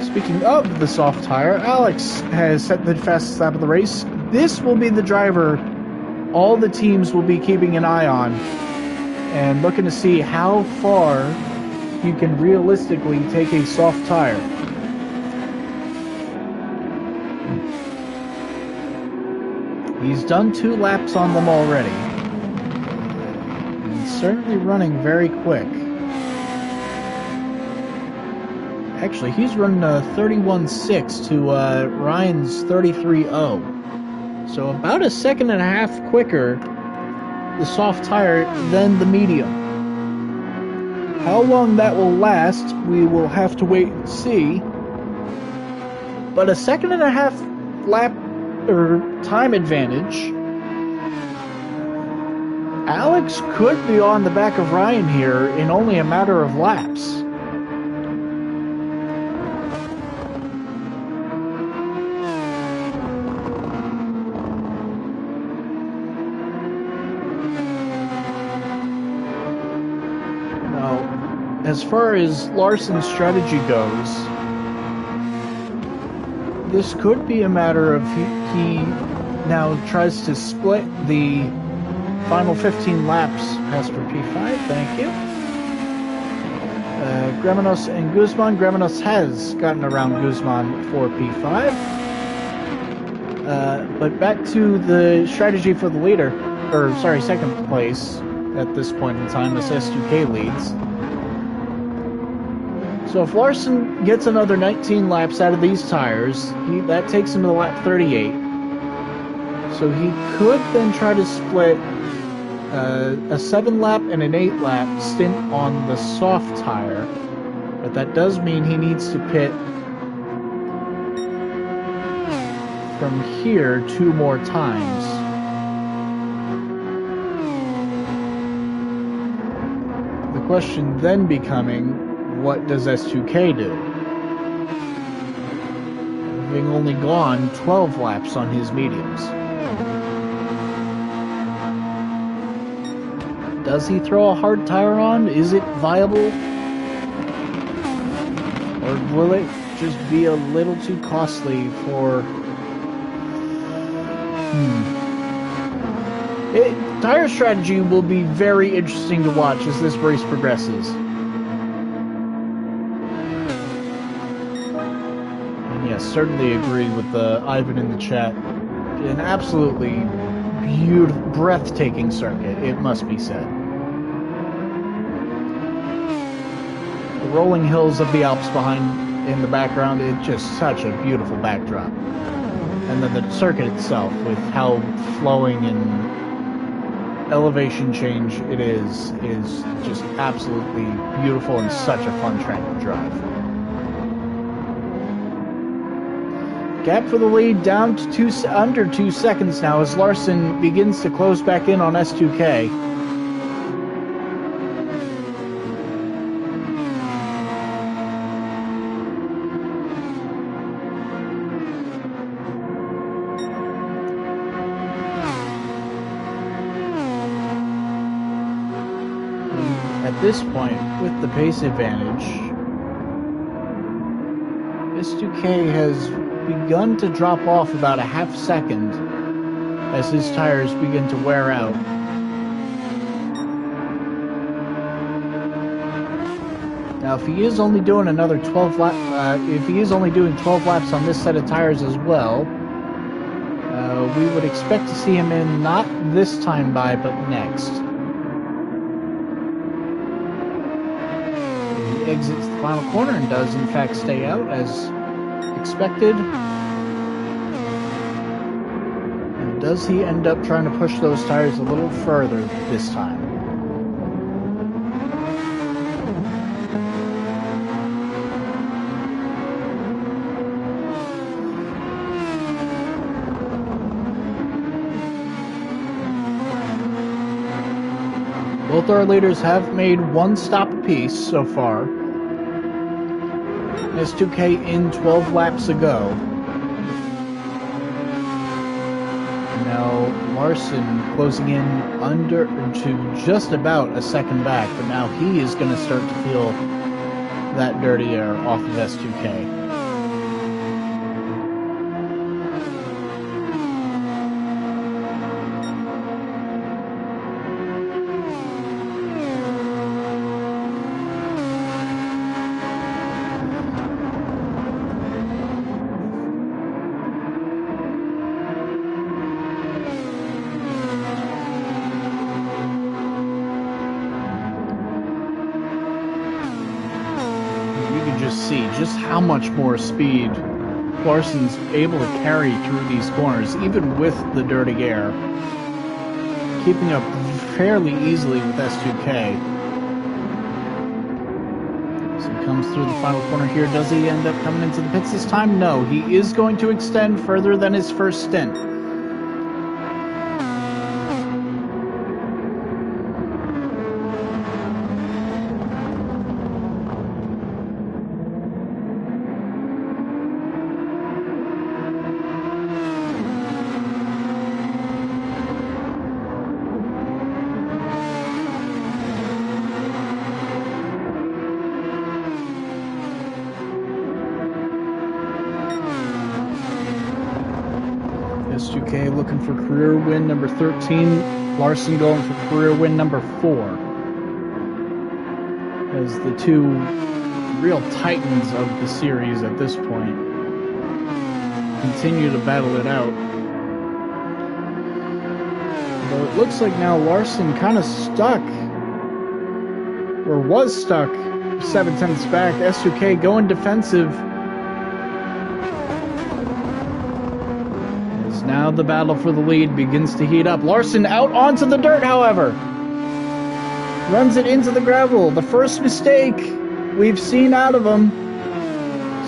Speaking of the soft tire, Alex has set the fastest lap of the race. This will be the driver all the teams will be keeping an eye on and looking to see how far you can realistically take a soft tire. He's done 2 laps on them already. And certainly running very quick. Actually, he's running a 31.6 to Ryan's 33.0. So about a second and a half quicker, the soft tire, than the medium. How long that will last, we will have to wait and see. But a second and a half lap or time advantage. Alex could be on the back of Ryan here in only a matter of laps. Now, as far as Larson's strategy goes, this could be a matter of he now tries to split the final 15 laps. Pass for P5, thank you. Gramenos and Guzman. Gramenos has gotten around Guzman for P5. But back to the strategy for the leader, or sorry, second place at this point in time as S2K leads. So if Larson gets another 19 laps out of these tires, that takes him to lap 38. So he could then try to split a 7-lap and an 8-lap stint on the soft tire. But that does mean he needs to pit from here 2 more times. The question then becoming, what does S2K do? Having only gone 12 laps on his mediums. Does he throw a hard tire on? Is it viable? Or will it just be a little too costly for... Tire strategy will be very interesting to watch as this race progresses. And yes, certainly agree with Ivan in the chat. An absolutely beautiful, breathtaking circuit, it must be said. The rolling hills of the Alps behind in the background, it's just such a beautiful backdrop. And then the circuit itself, with how flowing and elevation change it is just absolutely beautiful and such a fun track to drive. Gap for the lead down to under 2 seconds now as Larson begins to close back in on S2K. At this point, with the pace advantage, S2K has begun to drop off about a half second as his tires begin to wear out. Now, if he is only doing another 12 if he is only doing 12 laps on this set of tires as well, we would expect to see him in not this time by, but next. Exits the final corner and does in fact stay out as expected. And does he end up trying to push those tires a little further this time? Both our leaders have made one stop apiece so far. S2K in 12 laps ago. Now Larson closing in under to just about a second back, but now he is going to start to feel that dirty air off of S2K. See just how much more speed Larson's able to carry through these corners, even with the dirty air, keeping up fairly easily with S2K. So he comes through the final corner here. Does he end up coming into the pits this time? No, he is going to extend further than his first stint. S2K looking for career win number 13. Larson going for career win number 4. As the two real titans of the series at this point continue to battle it out. Though it looks like now Larson kind of stuck, or was stuck, 7/10 back. S2K going defensive. Now the battle for the lead begins to heat up. Larson out onto the dirt, however. Runs it into the gravel. The first mistake we've seen out of him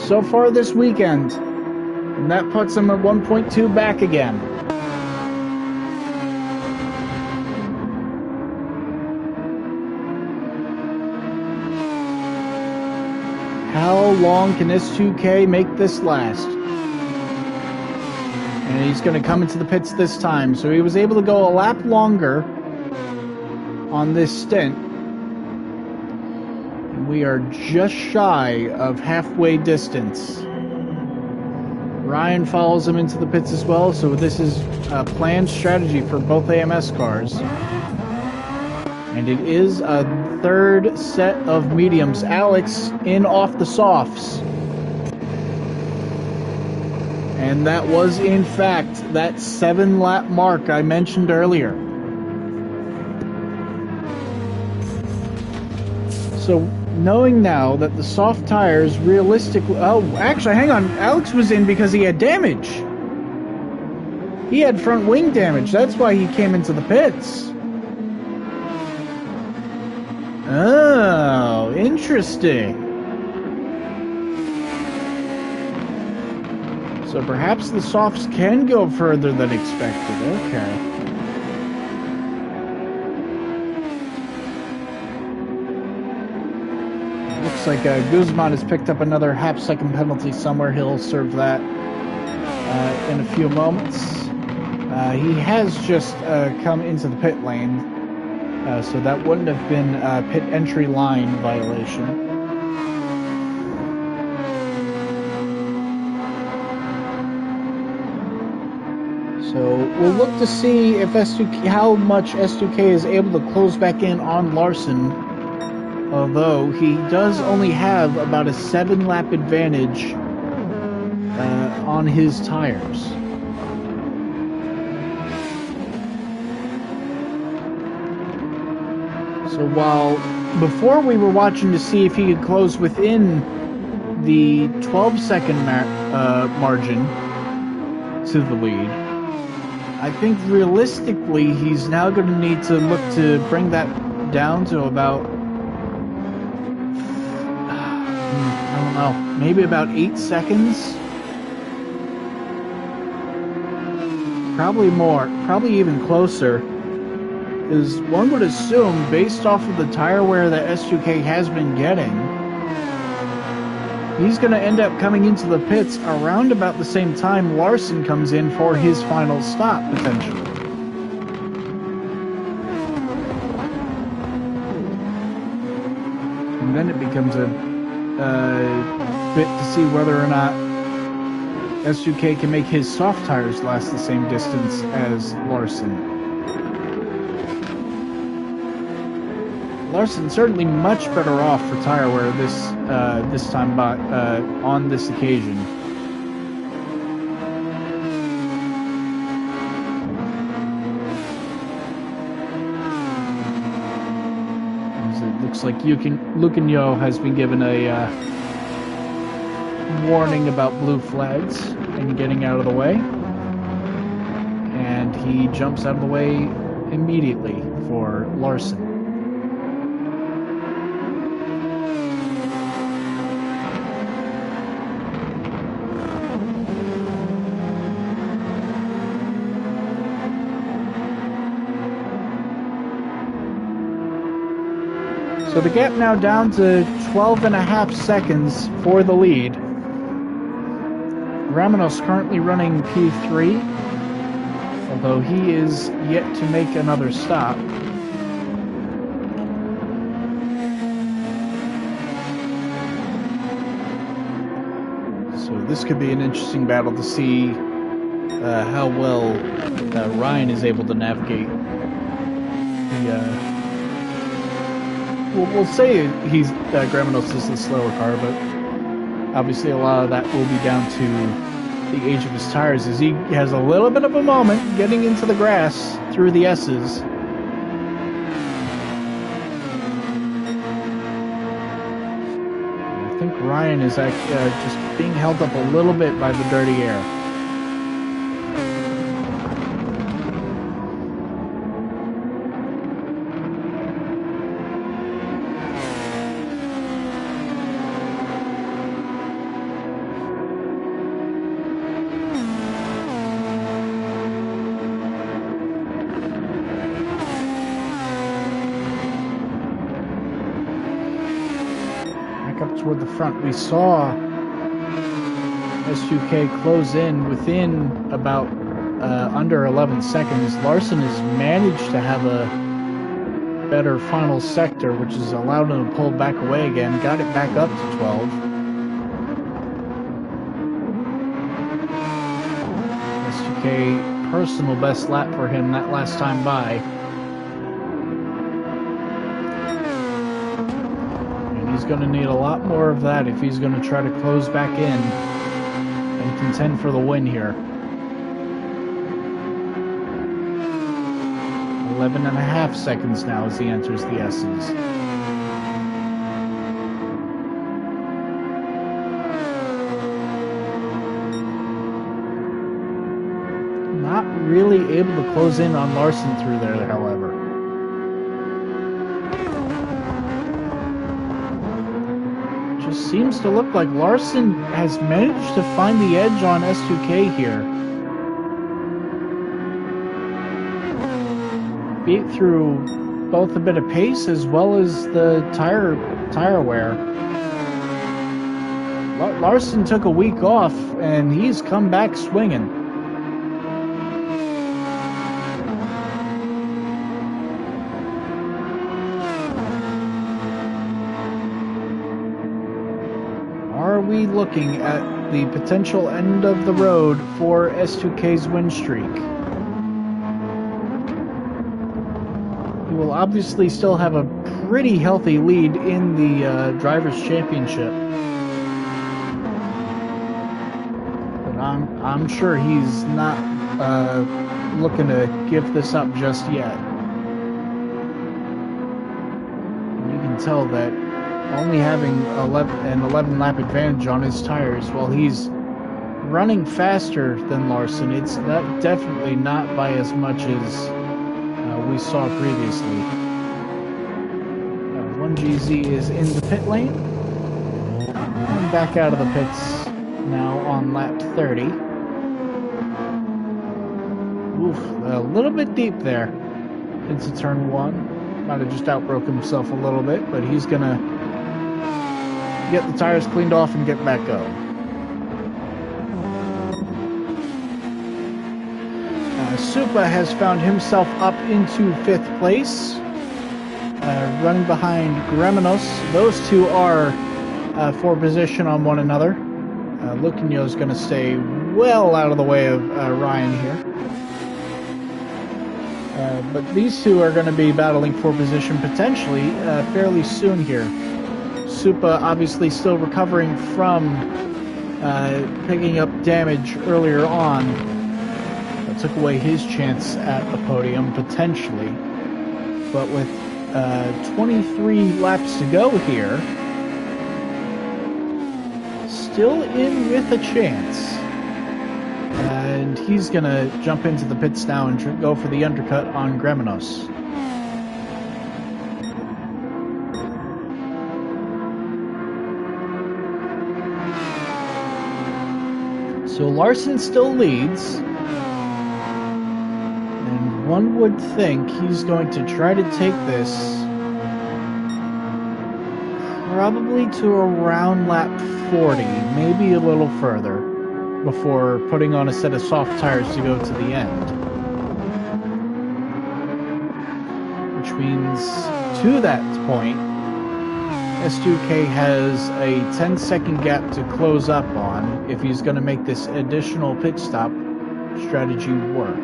so far this weekend. And that puts him at 1.2 back again. How long can S2K make this last? And he's going to come into the pits this time. So he was able to go a lap longer on this stint. And we are just shy of halfway distance. Ryan follows him into the pits as well, so this is a planned strategy for both AMS cars. And it is a third set of mediums. Alex in off the softs. And that was, in fact, that 7-lap mark I mentioned earlier. So, knowing now that the soft tires realistically... Oh, actually, hang on. Alex was in because he had damage. He had front wing damage. That's why he came into the pits. Oh, interesting. So perhaps the softs can go further than expected. Okay. Looks like Guzman has picked up another half-second penalty somewhere. He'll serve that in a few moments. He has just come into the pit lane, so that wouldn't have been a pit entry line violation. So we'll look to see if how much S2K is able to close back in on Larson, although he does only have about a 7-lap advantage on his tires. So while before we were watching to see if he could close within the 12-second margin to the lead, I think realistically he's now going to need to look to bring that down to about, I don't know, maybe about 8 seconds? Probably more, probably even closer. Because one would assume, based off of the tire wear that S2K has been getting, he's going to end up coming into the pits around about the same time Larson comes in for his final stop, potentially. And then it becomes a bit to see whether or not S2K can make his soft tires last the same distance as Larson. Larson's certainly much better off for tire wear this time on this occasion. As it looks like Lucanio has been given a warning about blue flags and getting out of the way, and he jumps out of the way immediately for Larson. So the gap now down to 12.5 seconds for the lead. Ramanos currently running P3, although he is yet to make another stop. So this could be an interesting battle to see how well Ryan is able to navigate the we'll say Gramanos is the slower car, but obviously a lot of that will be down to the age of his tires, as he has a little bit of a moment getting into the grass through the S's. I think Ryan is just being held up a little bit by the dirty air. Toward the front, we saw S2K close in within about under 11 seconds. Larson has managed to have better final sector, which has allowed him to pull back away again. Got it back up to 12. S2K personal best lap for him that last time by. And he's going to need a lot more of that if he's going to try to close back in and contend for the win here. 11.5 seconds now as he enters the S's. Not really able to close in on Larson through there, however. Just seems to look like Larson has managed to find the edge on S2K here. Beat through both a bit of pace as well as the tire wear. Larson took a week off and he's come back swinging. Are we looking at the potential end of the road for S2K's win streak? He will obviously still have a pretty healthy lead in the Drivers' Championship. But I'm sure he's not looking to give this up just yet. You can tell that only having an 11 lap advantage on his tires while he's running faster than Larson, it's definitely not by as much as we saw previously. 1GZ is in the pit lane and back out of the pits now on lap 30. Oof, a little bit deep there into turn 1. Might have just outbroke himself a little bit, but he's gonna get the tires cleaned off and get back going. Supa has found himself up into 5th place, running behind Greminos. Those two are for position on one another. Lucanio is going to stay well out of the way of Ryan here. But these two are going to be battling for position potentially fairly soon here. Supa obviously still recovering from picking up damage earlier on. Took away his chance at the podium, potentially. But with 23 laps to go here, still in with a chance. And he's going to jump into the pits now and go for the undercut on Greminos. So Larson still leads. One would think he's going to try to take this probably to around lap 40, maybe a little further, before putting on a set of soft tires to go to the end. Which means, to that point, S2K has a 10-second gap to close up on if he's going to make this additional pit stop strategy work.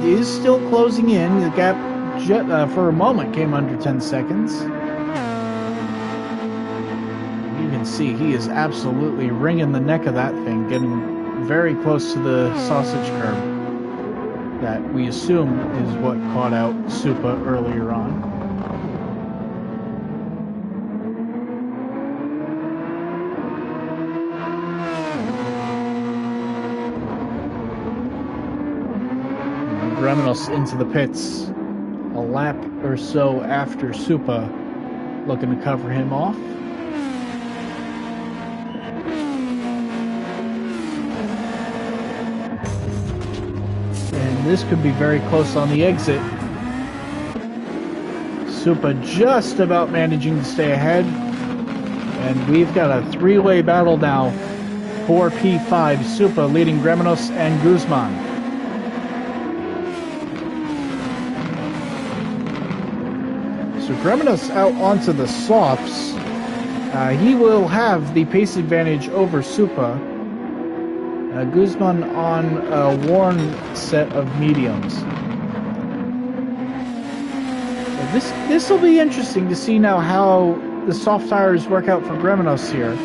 Is still closing in. The gap for a moment came under 10 seconds. You can see he is absolutely wringing the neck of that thing, getting very close to the sausage curb that we assume is what caught out Supa earlier on. Greminos into the pits a lap or so after Supa, looking to cover him off. And This could be very close on the exit. Supa just about managing to stay ahead. And we've got a three-way battle now for P5. Supa leading Greminos and Guzman. So Greminos out onto the softs. He will have the pace advantage over Supa. Guzman on a worn set of mediums. So this will be interesting to see now how the soft tires work out for Greminos here,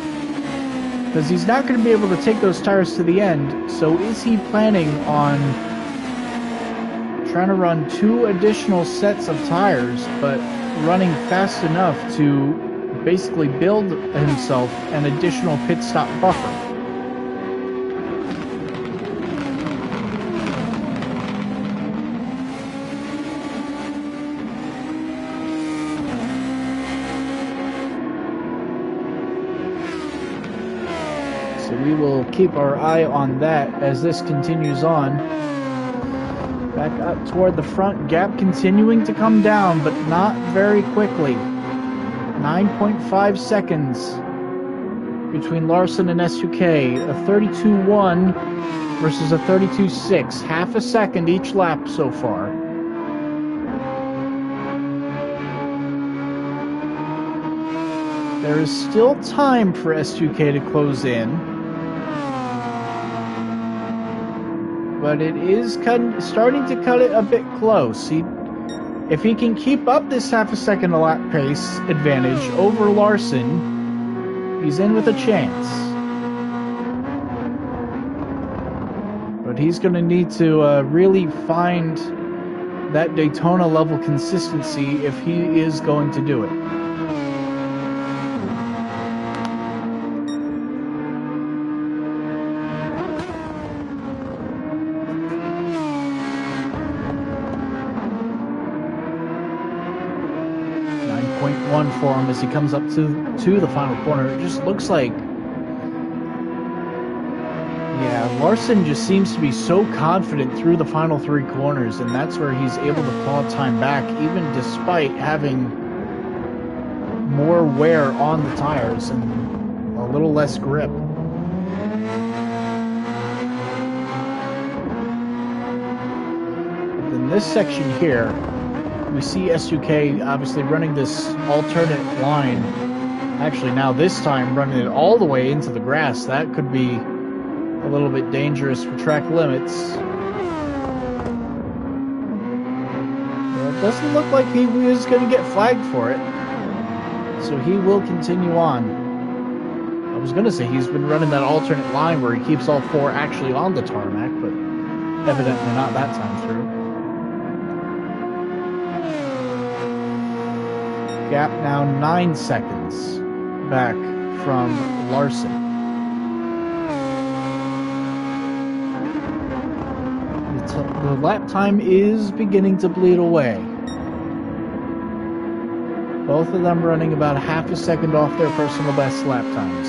because he's not going to be able to take those tires to the end. So is he planning on trying to run 2 additional sets of tires, but running fast enough to basically build himself an additional pit stop buffer? We will keep our eye on that as this continues on. Back up toward the front, gap continuing to come down, but not very quickly. 9.5 seconds between Larson and SUK. A 32.1 versus a 32.6. Half a second each lap so far. There is still time for SUK to close in, but it is starting to cut it a bit close. If he can keep up this half a second a lap pace advantage over Larson, he's in with a chance. But he's going to need to really find that Daytona level consistency if he is going to do it. For him as he comes up to the final corner. It just looks like, yeah, Larson just seems to be so confident through the final 3 corners, and that's where he's able to claw time back, even despite having more wear on the tires and a little less grip. In this section here, we see SUK obviously running this alternate line. Actually, now this time running it all the way into the grass. That could be a little bit dangerous for track limits. Well, it doesn't look like he is going to get flagged for it. So he will continue on. I was going to say he's been running that alternate line where he keeps all 4 actually on the tarmac, but evidently not that time through. Gap now 9 seconds back from Larson. The lap time is beginning to bleed away. Both of them running about half a second off their personal best lap times.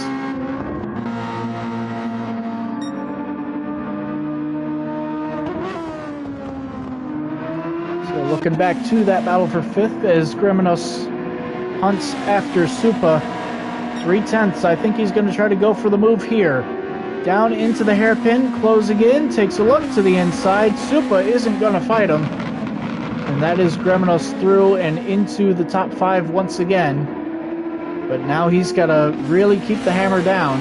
So looking back to that battle for 5th as Greminos hunts after Supa. 3/10. I think he's going to try to go for the move here. Down into the hairpin, closing in, takes a look to the inside. Supa isn't going to fight him. And that is Greminos through and into the top 5 once again. But now he's got to really keep the hammer down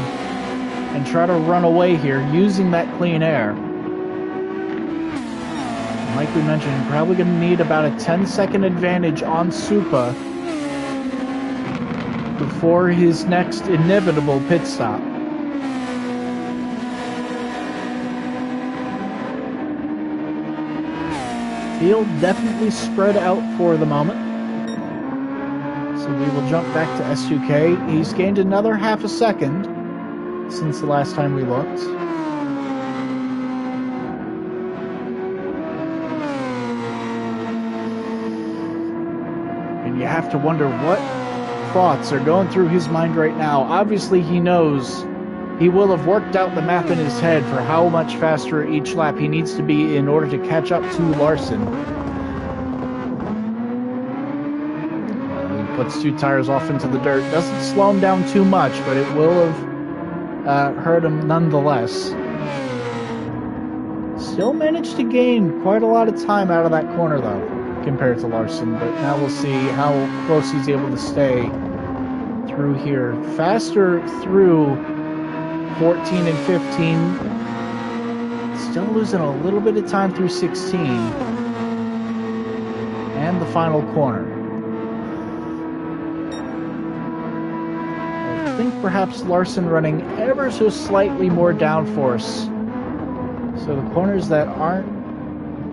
and try to run away here using that clean air. And like we mentioned, probably going to need about a 10-second advantage on Supa before his next inevitable pit stop. Field definitely spread out for the moment. So we will jump back to SUK. He's gained another half a second since the last time we looked. And you have to wonder what thoughts are going through his mind right now. Obviously he knows He will have worked out the math in his head for how much faster each lap he needs to be in order to catch up to Larson. He puts 2 tires off into the dirt. Doesn't slow him down too much, but it will have hurt him nonetheless. Still managed to gain quite a lot of time out of that corner, though, compared to Larson. But now we'll see how close he's able to stay through here. Faster through 14 and 15. Still losing a little bit of time through 16. And the final corner. I think perhaps Larson running ever so slightly more downforce. So the corners that aren't,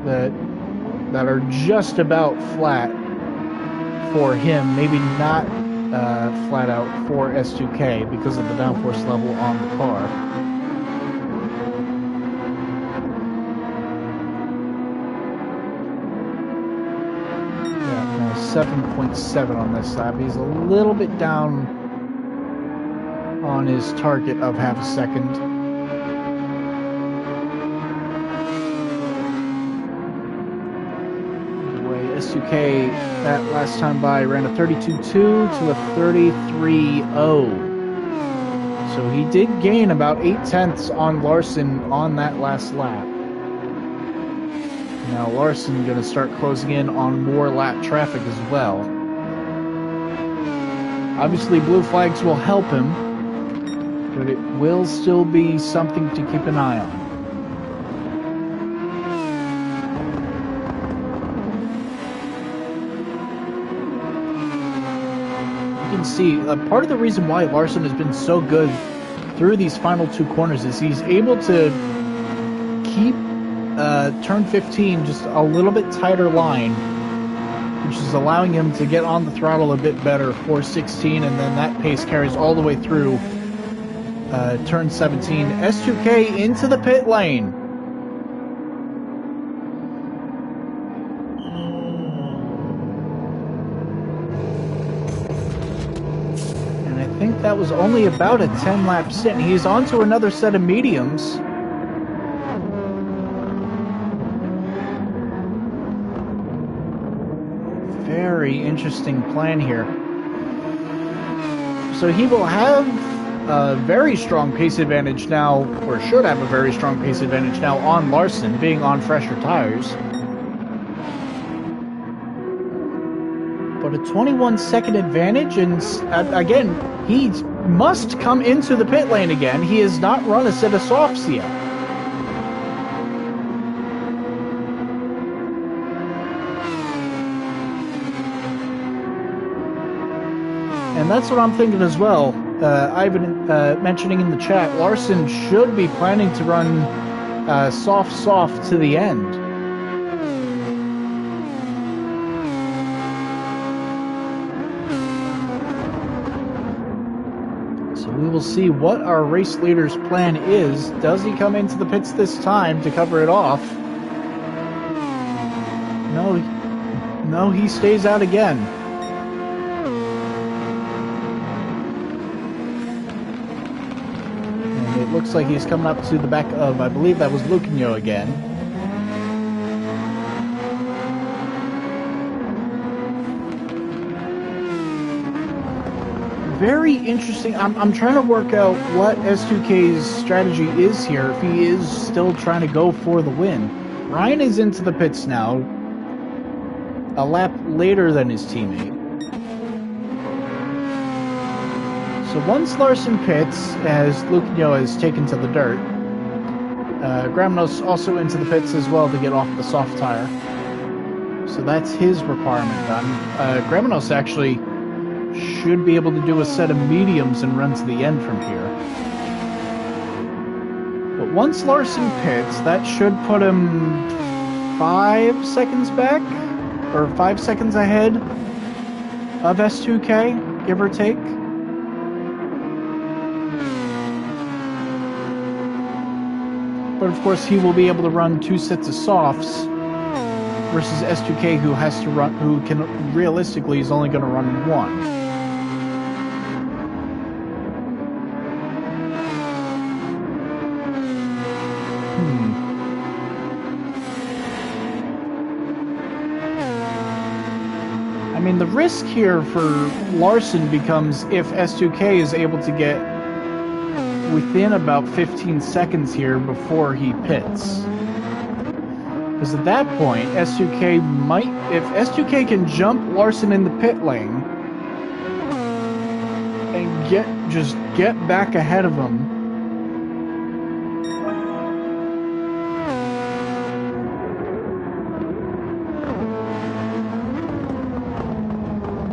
that are just about flat for him, maybe not flat out for S2K because of the downforce level on the car. Yeah, now 7.7 on this lap. He's a little bit down on his target of half a second. S2K that last time by ran a 32.2 to a 33.0. So he did gain about 8/10 on Larson on that last lap. Now Larson going to start closing in on more lap traffic as well. Obviously blue flags will help him, but it will still be something to keep an eye on. See, part of the reason why Larson has been so good through these final 2 corners is he's able to keep turn 15 just a little bit tighter line, which is allowing him to get on the throttle a bit better for 16, and then that pace carries all the way through turn 17. S2K into the pit lane. I think that was only about a 10-lap stint. He's on to another set of mediums. Very interesting plan here. So he will have a very strong pace advantage now, or should have a very strong pace advantage now on Larson, being on fresher tires. But a 21-second advantage, and again, he must come into the pit lane again. He has not run a set of softs yet. And that's what I'm thinking as well. I've been mentioning in the chat, Larson should be planning to run soft to the end. We will see what our race leader's plan is. Does he come into the pits this time to cover it off? No, he stays out again. And it looks like he's coming up to the back of, I believe that was Lago again. Very interesting. I'm trying to work out what S2K's strategy is here, if he is still trying to go for the win. Ryan is into the pits now, a lap later than his teammate. So once Larson pits, as Lago is taken to the dirt, Gramenos also into the pits as well to get off the soft tire. So that's his requirement done. Gramenos actually should be able to do a set of mediums and run to the end from here. But once Larson pits, that should put him 5 seconds back, or 5 seconds ahead of S2K, give or take. But of course, he will be able to run 2 sets of softs versus S2K, who has to run, who can realistically is only going to run 1. risk here for Larson becomes if S2K is able to get within about 15 seconds here before he pits. Because at that point, S2K might, if S2K can jump Larson in the pit lane and just get back ahead of him.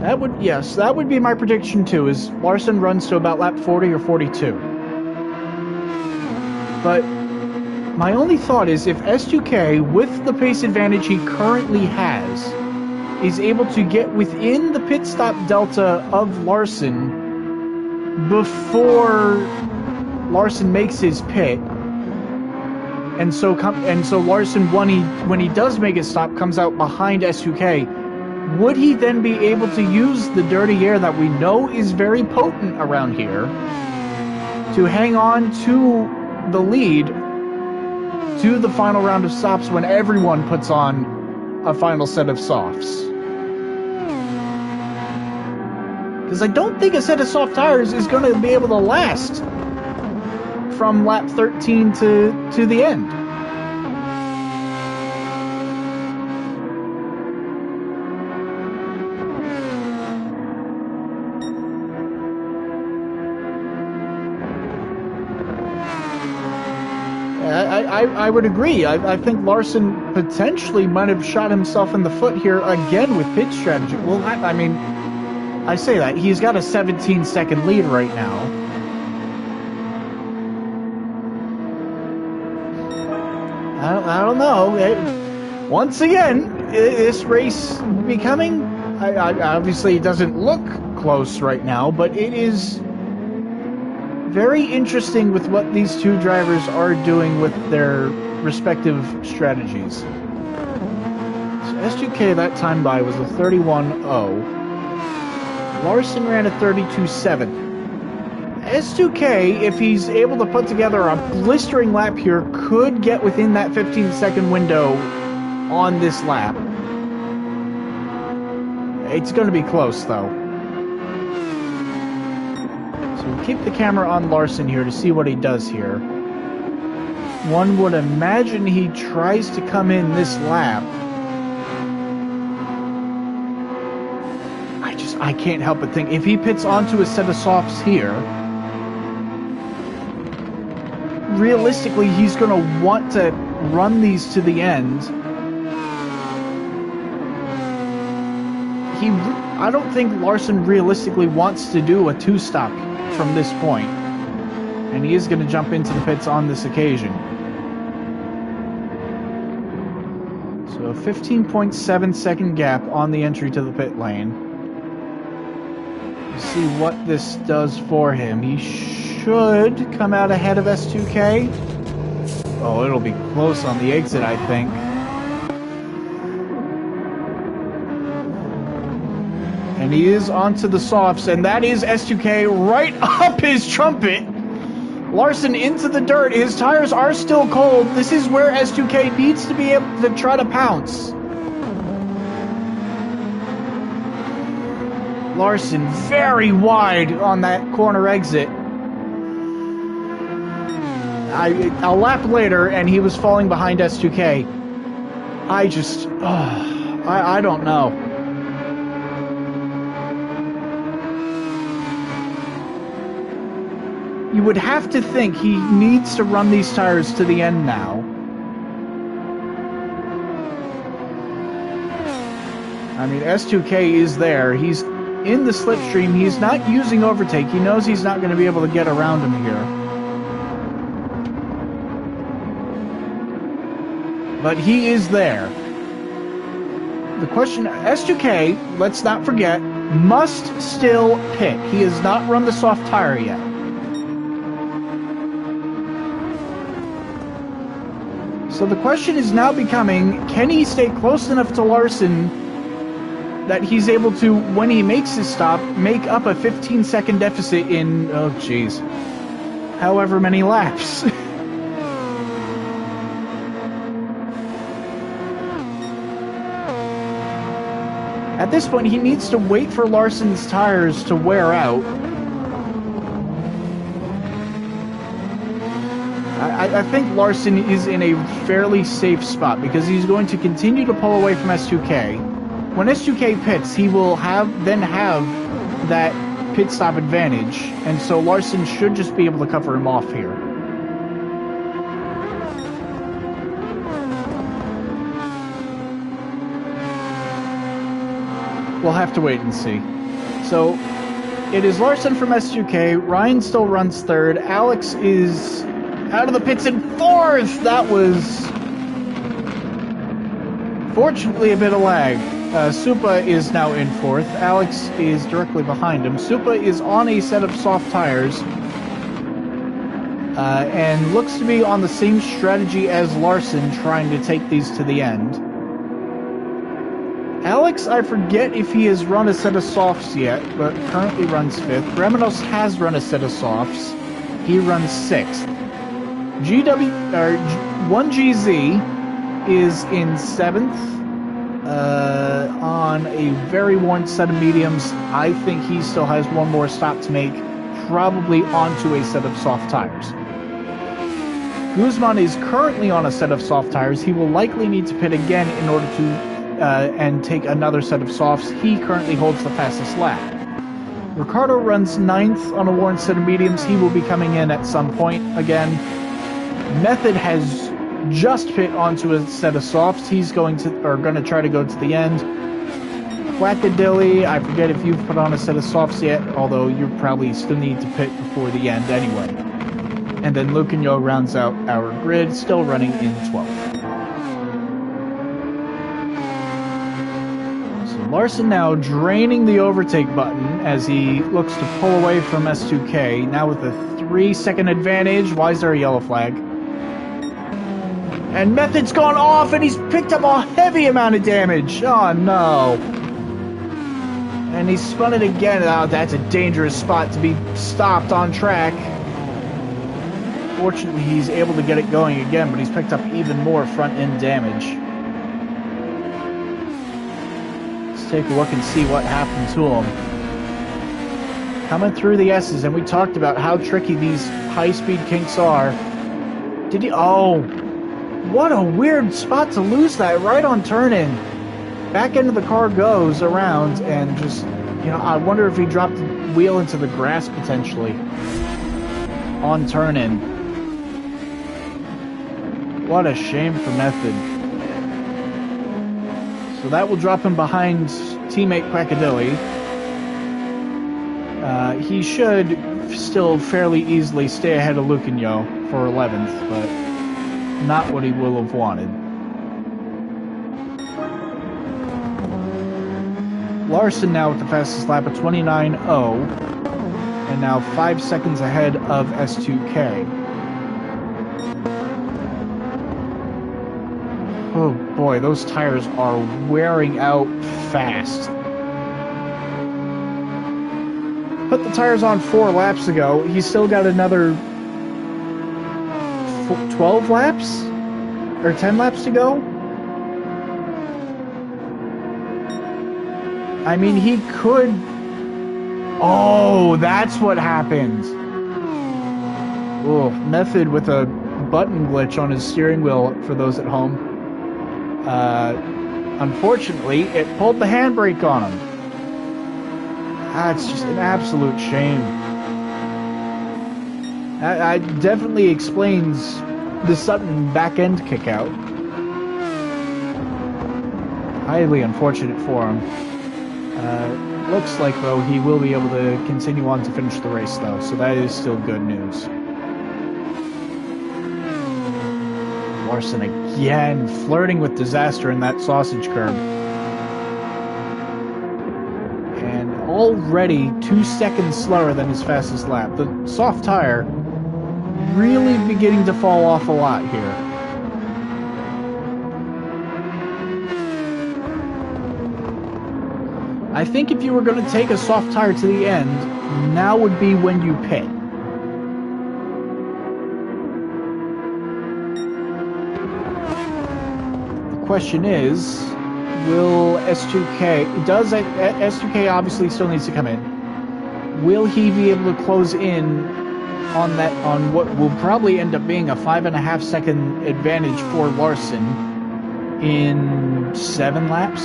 That would be my prediction too, is Larson runs to about lap 40 or 42. But my only thought is if S2K, with the pace advantage he currently has, is able to get within the pit stop delta of Larson before Larson makes his pit, and so Larson, when he does make his stop, comes out behind S2K, would he then be able to use the dirty air that we know is very potent around here to hang on to the lead to the final round of stops when everyone puts on a final set of softs? Because I don't think a set of soft tires is going to be able to last from lap 13 to the end. I would agree. I think Larson potentially might have shot himself in the foot here again with pit strategy. Well, I mean, I say that. He's got a 17-second lead right now. I don't know. Once again, this race becoming... obviously, it doesn't look close right now, but it is very interesting with what these two drivers are doing with their respective strategies. So S2K, that time by was a 31.0. Larson ran a 32.7. S2K, if he's able to put together a blistering lap here, could get within that 15-second window on this lap. It's going to be close, though. Keep the camera on Larson here to see what he does here. One would imagine he tries to come in this lap. I can't help but think if he pits onto a set of softs here, realistically he's going to want to run these to the end. I don't think Larson realistically wants to do a two-stop from this point, and he is going to jump into the pits on this occasion. So a 15.7 second gap on the entry to the pit lane. Let's see what this does for him. He should come out ahead of S2K. Oh, it'll be close on the exit, I think. And he is onto the softs, and that is S2K right up his trumpet. Larson into the dirt. His tires are still cold. This is where S2K needs to be able to try to pounce. Larson very wide on that corner exit. A lap later, and he was falling behind S2K. I don't know. You would have to think he needs to run these tires to the end now. I mean, S2K is there. He's in the slipstream. He's not using overtake. He knows he's not going to be able to get around him here. But he is there. The question, S2K, let's not forget, must still pit. He has not run the soft tire yet. So the question is now becoming, can he stay close enough to Larson that he's able to, when he makes his stop, make up a 15-second deficit in, oh geez, however many laps. At this point, he needs to wait for Larson's tires to wear out. I think Larson is in a fairly safe spot because he's going to continue to pull away from S2K. When S2K pits, he will then have that pit stop advantage, and so Larson should just be able to cover him off here. We'll have to wait and see. So, it is Larson from S2K, Ryan still runs third, Alex is out of the pits in fourth! That was, fortunately, a bit of lag. Supa is now in fourth. Alex is directly behind him. Supa is on a set of soft tires and looks to be on the same strategy as Larson, trying to take these to the end. Alex, I forget if he has run a set of softs yet, but currently runs fifth. Remenos has run a set of softs. He runs sixth. 1GZ is in seventh. On a very worn set of mediums. I think he still has one more stop to make, probably onto a set of soft tires. Guzman is currently on a set of soft tires. He will likely need to pit again in order to and take another set of softs. He currently holds the fastest lap. Ricardo runs ninth on a worn set of mediums. He will be coming in at some point again. Method has just pit onto a set of softs. He's going to try to go to the end. Quackadilly, I forget if you've put on a set of softs yet, although you probably still need to pit before the end anyway. And then Lucanio rounds out our grid, still running in 12th. So Larson now draining the overtake button as he looks to pull away from S2K, now with a 3-second advantage. Why is there a yellow flag? And Method's gone off, and he's picked up a heavy amount of damage. Oh, no. And he spun it again. Oh, that's a dangerous spot to be stopped on track. Fortunately, he's able to get it going again, but he's picked up even more front-end damage. Let's take a look and see what happened to him. Coming through the S's, and we talked about how tricky these high-speed kinks are. Did he... Oh... What a weird spot to lose that right on turn-in. Back end of the car goes around and just, I wonder if he dropped the wheel into the grass potentially on turn-in. What a shame for Method. So that will drop him behind teammate Quackadilly. He should still fairly easily stay ahead of Lucanio for 11th, but not what he will have wanted. Larson now with the fastest lap of 29.0, and now 5 seconds ahead of S2K. Oh boy, those tires are wearing out fast. Put the tires on 4 laps ago. He's still got another 12 laps? Or 10 laps to go? I mean, he could... Oh, that's what happened. Oh, Method with a button glitch on his steering wheel for those at home. Unfortunately, it pulled the handbrake on him. That's just an absolute shame. That definitely explains the sudden back-end kick-out. Highly unfortunate for him. Looks like, though, he will be able to continue on to finish the race, though, so that is still good news. Larson again, flirting with disaster in that sausage curb. And already 2 seconds slower than his fastest lap. The soft tire really beginning to fall off a lot here. I think if you were going to take a soft tire to the end, now would be when you pit. The question is, Will S2K... Does S2K obviously still needs to come in. Will he be able to close in on that, on what will probably end up being a 5.5 second advantage for Larson in 7 laps?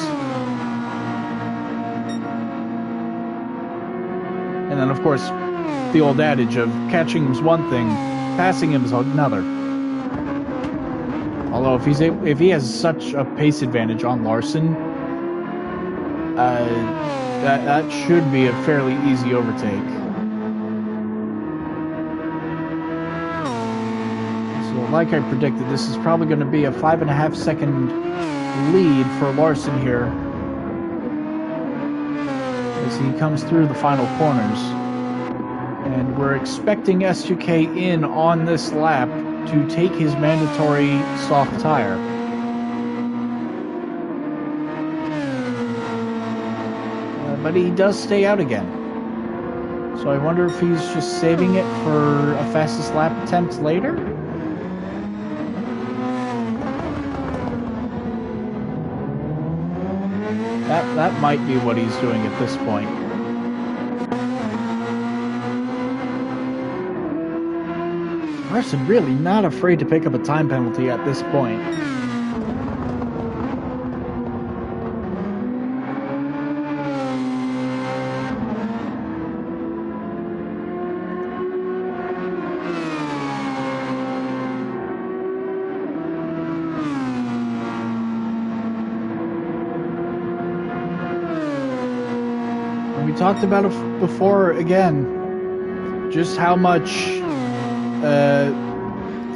And then, of course, the old adage of catching him's one thing, passing him's another. Although if he has such a pace advantage on Larson, that should be a fairly easy overtake. So, like I predicted, this is probably going to be a 5.5 second lead for Larson here as he comes through the final corners. And we're expecting S2K in on this lap to take his mandatory soft tire. But he does stay out again. So I wonder if he's just saving it for a fastest lap attempt later? That might be what he's doing at this point. Larson really not afraid to pick up a time penalty at this point. We talked about it before again, just how much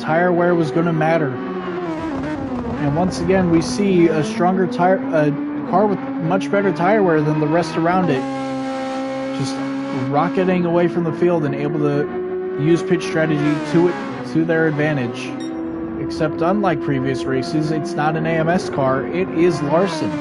tire wear was going to matter. And once again, we see a stronger tire, a car with much better tire wear than the rest around it, just rocketing away from the field and able to use pitch strategy to their advantage. Except unlike previous races, it's not an AMS car, it is Larson.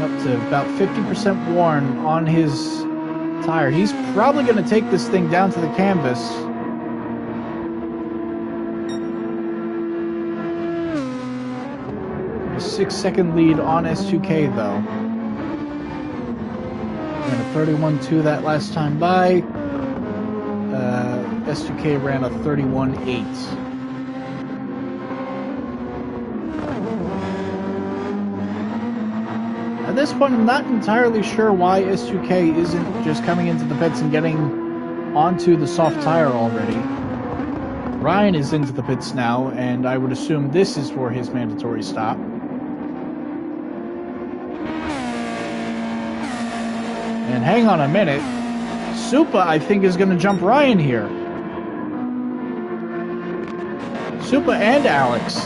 Up to about 50% worn on his tire. He's probably going to take this thing down to the canvas. A 6-second lead on S2K though. Ran a 31.2 that last time by. S2K ran a 31.8. At this point, I'm not entirely sure why S2K isn't just coming into the pits and getting onto the soft tire already. Ryan is into the pits now, and I would assume this is for his mandatory stop. And hang on a minute, Supa, I think, is going to jump Ryan here. Supa and Alex.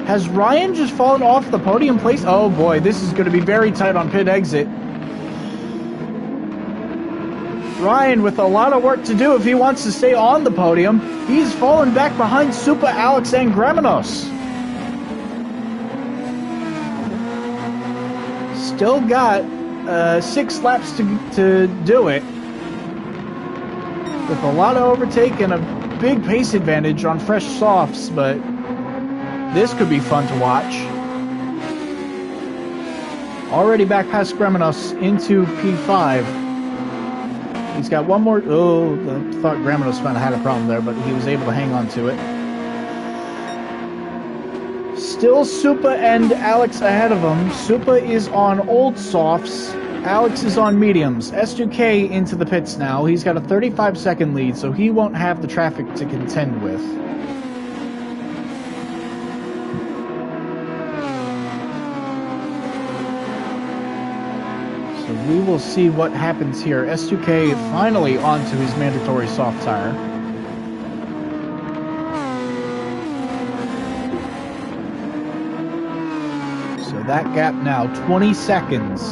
Has Ryan just fallen off the podium place? Oh boy, this is going to be very tight on pit exit. Ryan with a lot of work to do if he wants to stay on the podium. He's fallen back behind Supa, Alex, and Gramenos. Still got 6 laps to do it. With a lot of overtake and a big pace advantage on fresh softs, but this could be fun to watch. Already back past Gramenos into P5. He's got one more. Oh, I thought Gramenos might have had a problem there, but he was able to hang on to it. Still Supa and Alex ahead of him. Supa is on old softs. Alex is on mediums. S2K into the pits now. He's got a 35-second lead, so he won't have the traffic to contend with. We will see what happens here. S2K finally onto his mandatory soft tire. So that gap now, 20 seconds.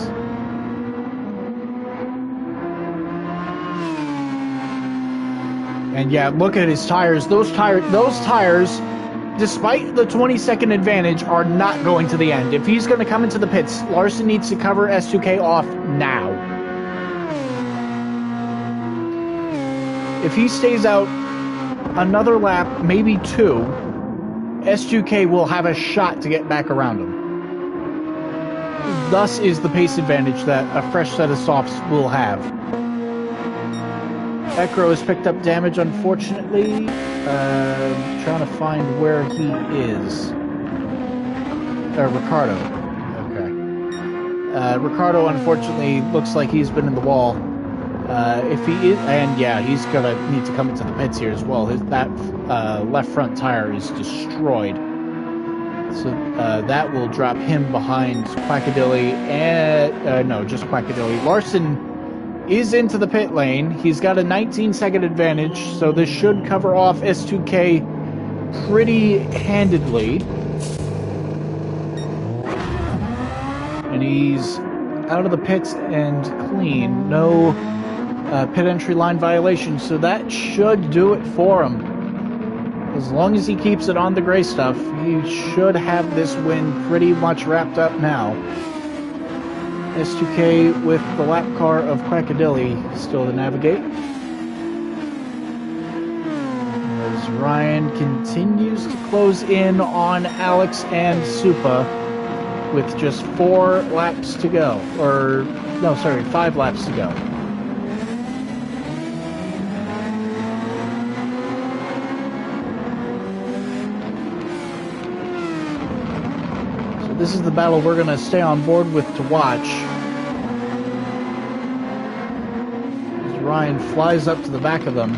And yeah, look at his tires. Those tires, despite the 20-second advantage, are not going to the end. If he's going to come into the pits, Larson needs to cover S2K off now. If he stays out another lap, maybe 2, S2K will have a shot to get back around him. Thus is the pace advantage that a fresh set of softs will have. Ekro has picked up damage, unfortunately. Trying to find where he is. Ricardo. Okay. Ricardo, unfortunately, looks like he's been in the wall. If he is, and yeah, he's gonna need to come into the pits here as well. That left front tire is destroyed. So that will drop him behind Quackadilly and... no, just Quackadilly. Larson is into the pit lane. He's got a 19-second advantage, so this should cover off S2K pretty handedly. And he's out of the pits and clean. No pit entry line violation, so that should do it for him. As long as he keeps it on the gray stuff, he should have this win pretty much wrapped up now. S2K with the lap car of Quackadilly still to navigate. As Ryan continues to close in on Alex and Supa with just 4 laps to go. Or, no, sorry, 5 laps to go. This is the battle we're going to stay on board with to watch. As Ryan flies up to the back of them.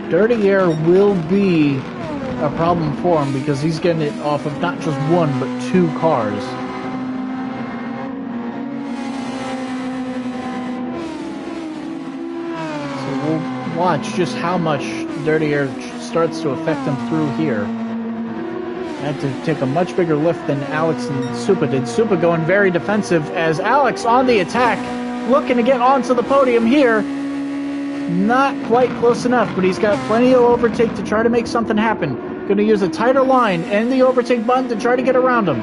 Dirty Air will be a problem for him because he's getting it off of not just 1 but 2 cars. So we'll watch just how much Dirty Air starts to affect him through here. Had to take a much bigger lift than Alex and Supa did. Supa going very defensive as Alex on the attack, looking to get onto the podium here. Not quite close enough, but he's got plenty of overtake to try to make something happen. Going to use a tighter line and the overtake button to try to get around him.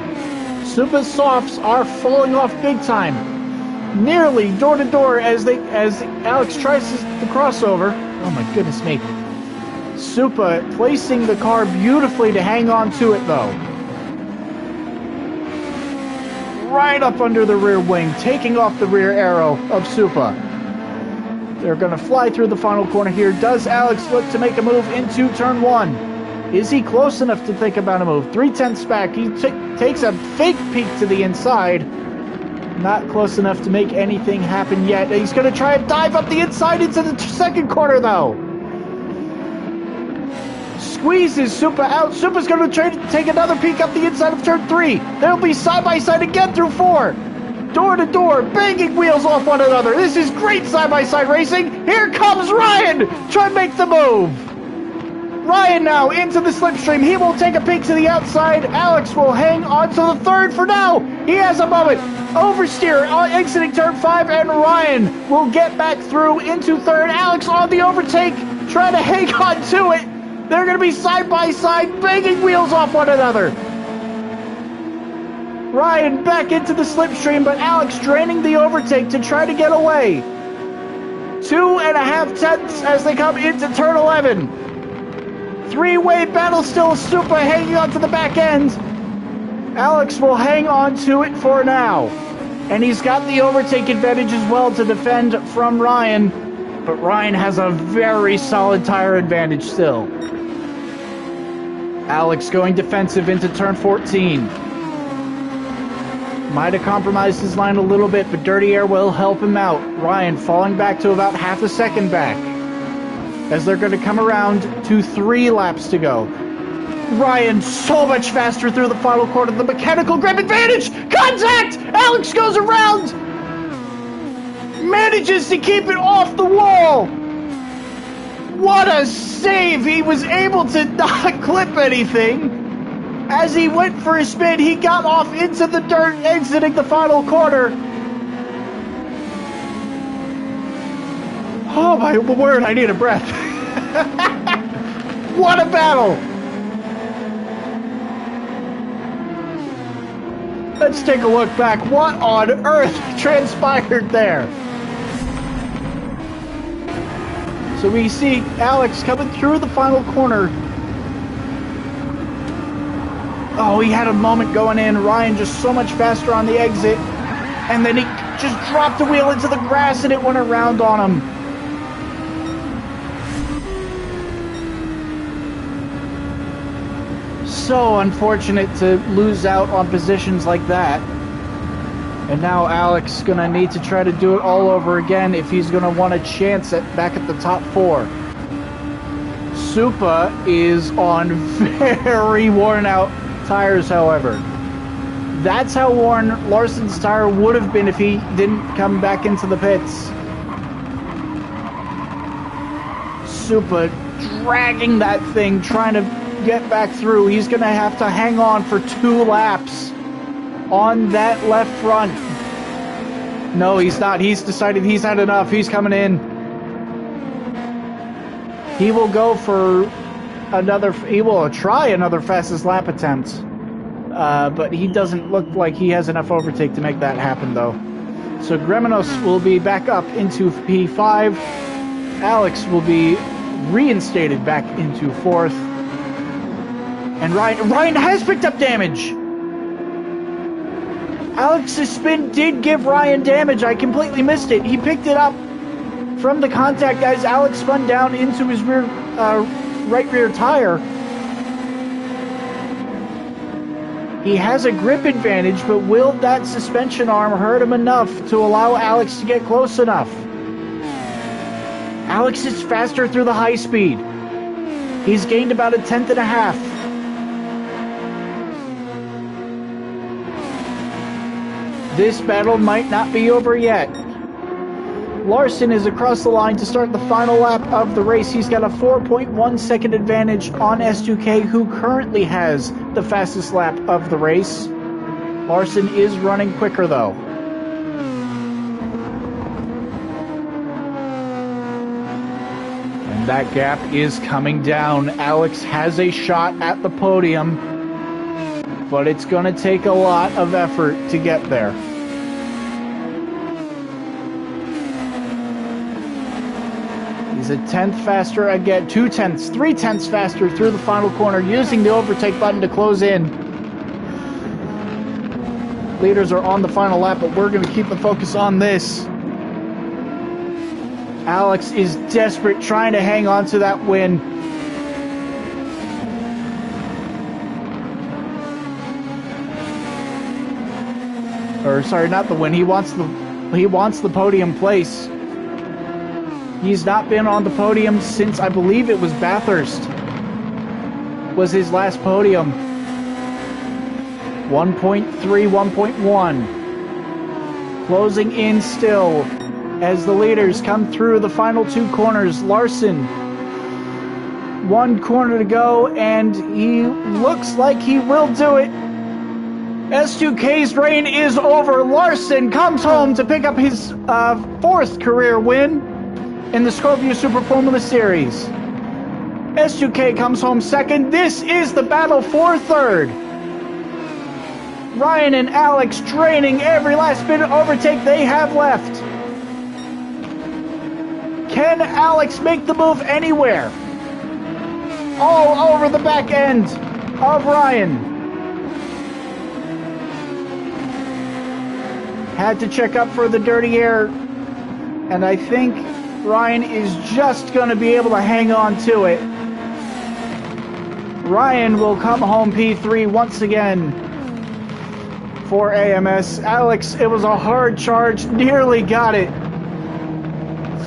Supa's softs are falling off big time. Nearly door to door as Alex tries the crossover. Oh my goodness me. Supa placing the car beautifully to hang on to it, though. Right up under the rear wing, taking off the rear arrow of Supa. They're going to fly through the final corner here. Does Alex look to make a move into turn 1? Is he close enough to think about a move? 3/10 back. He takes a fake peek to the inside. Not close enough to make anything happen yet. He's going to try and dive up the inside into the second corner, though. Squeezes Supa out. Supa's going to try to take another peek up the inside of turn 3. They'll be side-by-side again through 4. Door to door, banging wheels off one another. This is great side-by-side racing. Here comes Ryan. Try and make the move. Ryan now into the slipstream. He will take a peek to the outside. Alex will hang on to the third for now. He has a moment. Oversteer exiting turn 5, and Ryan will get back through into third. Alex on the overtake, trying to hang on to it. They're going to be side-by-side, banging wheels off one another. Ryan back into the slipstream, but Alex draining the overtake to try to get away. 2.5 tenths as they come into turn 11. 3-way battle still. Supa hanging on to the back end. Alex will hang on to it for now. And he's got the overtake advantage as well to defend from Ryan. But Ryan has a very solid tire advantage still. Alex going defensive into turn 14. Might have compromised his line a little bit, but Dirty Air will help him out. Ryan falling back to about half a second back. As they're going to come around to 3 laps to go. Ryan so much faster through the final corner. The mechanical grip advantage! Contact! Alex goes around! Manages to keep it off the wall! What a save! He was able to not clip anything. As he went for a spin, he got off into the dirt, exiting the final corner. Oh my word, I need a breath. What a battle! Let's take a look back. What on earth transpired there? So we see Alex coming through the final corner. Oh, he had a moment going in. Ryan just so much faster on the exit. And then he just dropped the wheel into the grass and it went around on him. So unfortunate to lose out on positions like that. And now Alex gonna need to try to do it all over again if he's gonna want a chance back at the top 4. Supa is on very worn out tires, however. That's how worn Larson's tire would have been if he didn't come back into the pits. Supa dragging that thing, trying to get back through. He's gonna have to hang on for 2 laps on that left front. No, he's not. He's decided he's had enough. He's coming in. He will go for he will try another fastest lap attempt. But he doesn't look like he has enough overtake to make that happen, though. So Gremenos will be back up into P5. Alex will be reinstated back into 4th. And Ryan has picked up damage. Alex's spin did give Ryan damage. I completely missed it. He picked it up from the contact as Alex spun down into his right rear tire. He has a grip advantage, but will that suspension arm hurt him enough to allow Alex to get close enough? Alex is faster through the high speed. He's gained about 1/10 and a half. This battle might not be over yet. Larson is across the line to start the final lap of the race. He's got a 4.1 second advantage on S2K, who currently has the fastest lap of the race. Larson is running quicker, though. And that gap is coming down. Alex has a shot at the podium, but it's going to take a lot of effort to get there. He's 1/10 faster again, 2/10, 3/10 faster through the final corner, using the overtake button to close in. Leaders are on the final lap, but we're going to keep the focus on this. Alex is desperate, trying to hang on to that win. Or sorry, not the win. He wants the podium place. He's not been on the podium since, I believe it was Bathurst was his last podium. 1.3, 1.1. Closing in still as the leaders come through the final 2 corners. Larson, 1 corner to go, and he looks like he will do it. S2K's reign is over. Larson comes home to pick up his 4th career win in the Scorpio Super Formula Series. S2K comes home 2nd. This is the battle for 3rd. Ryan and Alex draining every last bit of overtake they have left. Can Alex make the move anywhere? All over the back end of Ryan. Had to check up for the dirty air, and I think Ryan is just going to be able to hang on to it. Ryan will come home P3 once again for AMS. Alex, it was a hard charge, nearly got it.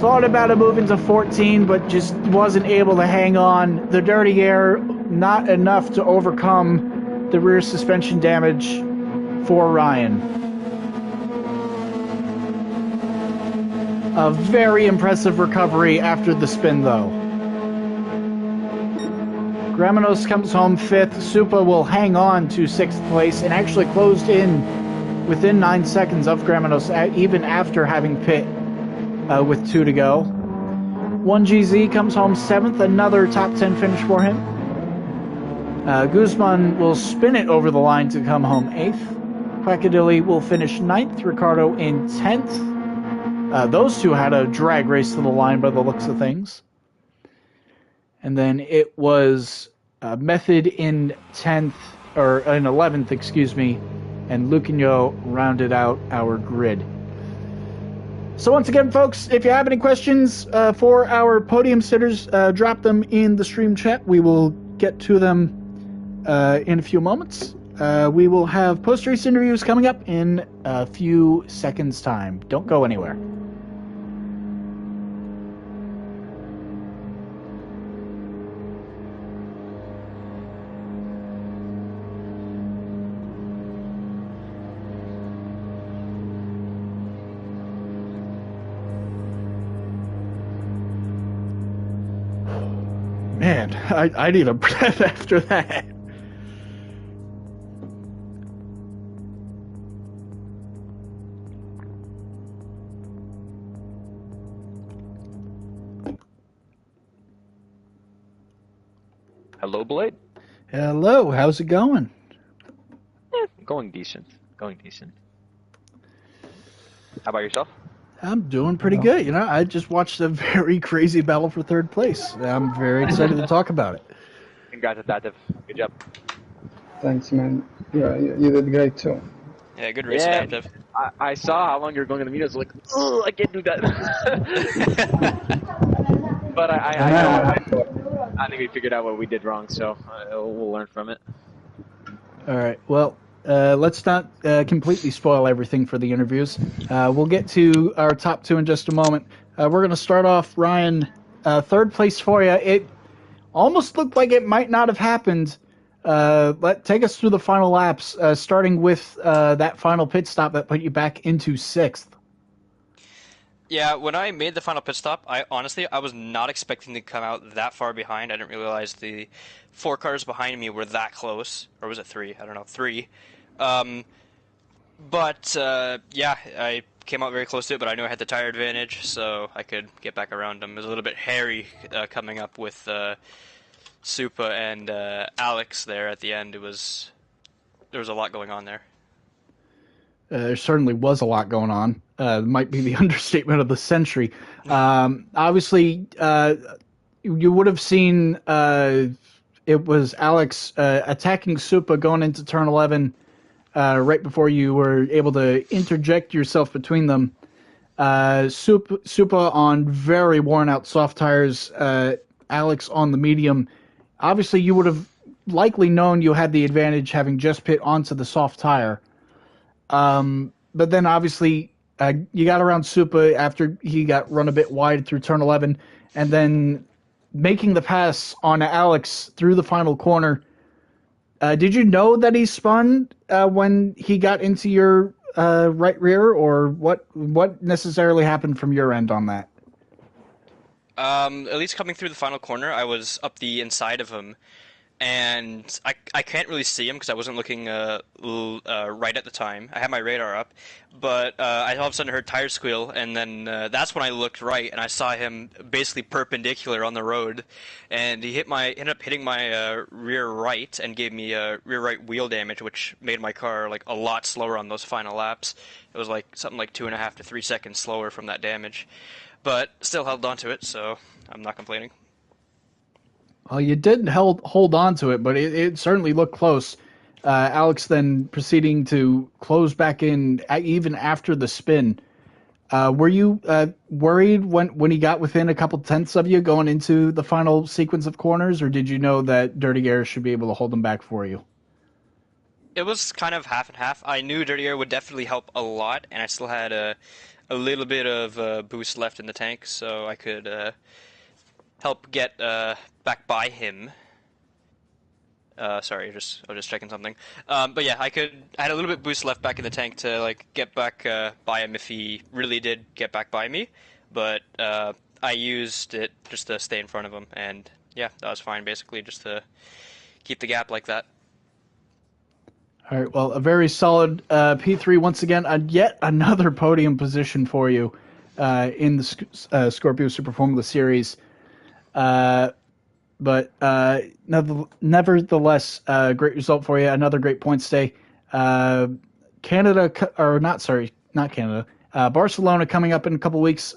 Thought about a move into 14, but just wasn't able to hang on. The dirty air, not enough to overcome the rear suspension damage for Ryan. A very impressive recovery after the spin, though. Gremenos comes home 5th. Supa will hang on to 6th place and actually closed in within 9 seconds of Gremenos, even after having pit with 2 to go. 1GZ comes home 7th, another top 10 finish for him. Guzman will spin it over the line to come home 8th. Quackadilly will finish 9th. Ricardo in 10th. Those two had a drag race to the line by the looks of things. And then it was Method in 10th, or in 11th, excuse me, and Lucanio rounded out our grid. So once again, folks, if you have any questions for our podium sitters, drop them in the stream chat. We will get to them in a few moments. We will have post-race interviews coming up in a few seconds' time. Don't go anywhere. Man, I need a breath after that. Hello, Blade. Hello, how's it going? Going decent. How about yourself? I'm doing pretty good. You know, I just watched a very crazy battle for third place. I'm very excited to talk about it. Congrats, Tatif. Good job. Thanks, man. Yeah, you did great too. Yeah, good race, Yeah, Tatif. I saw how long you were going to the meet. I was like, oh, I can't do that. But I think we figured out what we did wrong, so we'll learn from it. All right. Well, let's not completely spoil everything for the interviews. We'll get to our top two in just a moment. We're going to start off, Ryan, third place for you. It almost looked like it might not have happened. Take us through the final laps, starting with that final pit stop that put you back into sixth. Yeah, when I made the final pit stop, I was not expecting to come out that far behind. I didn't realize the 4 cars behind me were that close. Or was it 3? I don't know, 3. But yeah, I came out very close to it, but I knew I had the tire advantage, so I could get back around them. It was a little bit hairy coming up with Supa and Alex there at the end. There was a lot going on there. There certainly was a lot going on. Might be the understatement of the century. Obviously, you would have seen it was Alex attacking Supa going into turn 11 right before you were able to interject yourself between them. Supa on very worn out soft tires, Alex on the medium. Obviously, you would have likely known you had the advantage having just pit onto the soft tire. But then obviously you got around Supa after he got run a bit wide through turn 11, and then making the pass on Alex through the final corner. Did you know that he spun when he got into your right rear, or what necessarily happened from your end on that? At least coming through the final corner, I was up the inside of him, and I can't really see him because I wasn't looking right at the time. I had my radar up, but I all of a sudden heard tires squeal, and then that's when I looked right, and I saw him basically perpendicular on the road, and he ended up hitting my rear right and gave me rear right wheel damage, which made my car like a lot slower on those final laps. It was like something like 2.5 to 3 seconds slower from that damage, but still held on to it, so I'm not complaining. Well, you did hold on to it, but it certainly looked close. Alex then proceeding to close back in even after the spin. Were you worried when he got within a couple tenths of you going into the final sequence of corners, or did you know that Dirty Air should be able to hold them back for you? It was kind of half and half. I knew Dirty Air would definitely help a lot, and I still had a little bit of boost left in the tank, so I could help get back by him. Sorry, I was just checking something. But yeah, I had a little bit boost left back in the tank to like get back by him if he really did get back by me. But I used it just to stay in front of him, and yeah, that was fine. Basically, just to keep the gap like that. All right. Well, a very solid P3 once again. Yet another podium position for you in the Scorpio Super Formula Series. But nevertheless, great result for you. Another great points day. Not Canada. Barcelona coming up in a couple weeks.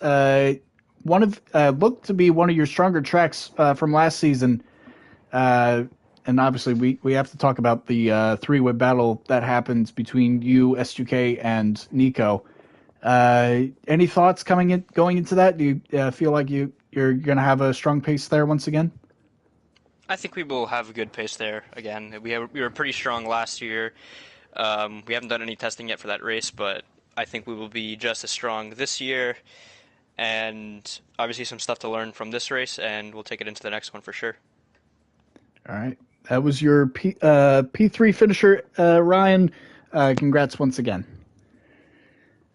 looked to be one of your stronger tracks from last season. And obviously, we have to talk about the three-way battle that happens between you, S2K, and Nico. Any thoughts going into that? Do you feel like you're going to have a strong pace there once again? I think we will have a good pace there again. We were pretty strong last year. We haven't done any testing yet for that race, but I think we will be just as strong this year. And obviously some stuff to learn from this race, and we'll take it into the next one for sure. All right. That was your P3 finisher, Ryan. Congrats once again.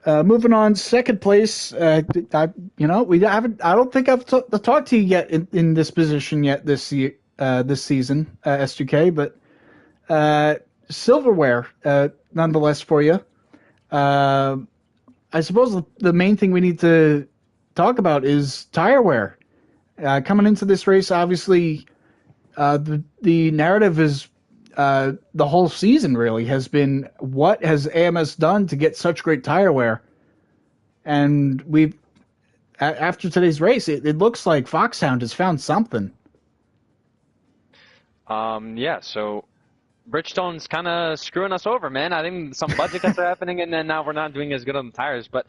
Moving on, second place. We haven't. I don't think I've talked to you yet in this position yet this season, S2K. But silverware, nonetheless, for you. I suppose the main thing we need to talk about is tire wear. Coming into this race, obviously, the narrative is the whole season really has been what has AMS done to get such great tire wear, and after today's race, it looks like Foxhound has found something. Yeah, so Bridgestone's kind of screwing us over, man. I think some budget cuts are happening, and then now we're not doing as good on the tires. But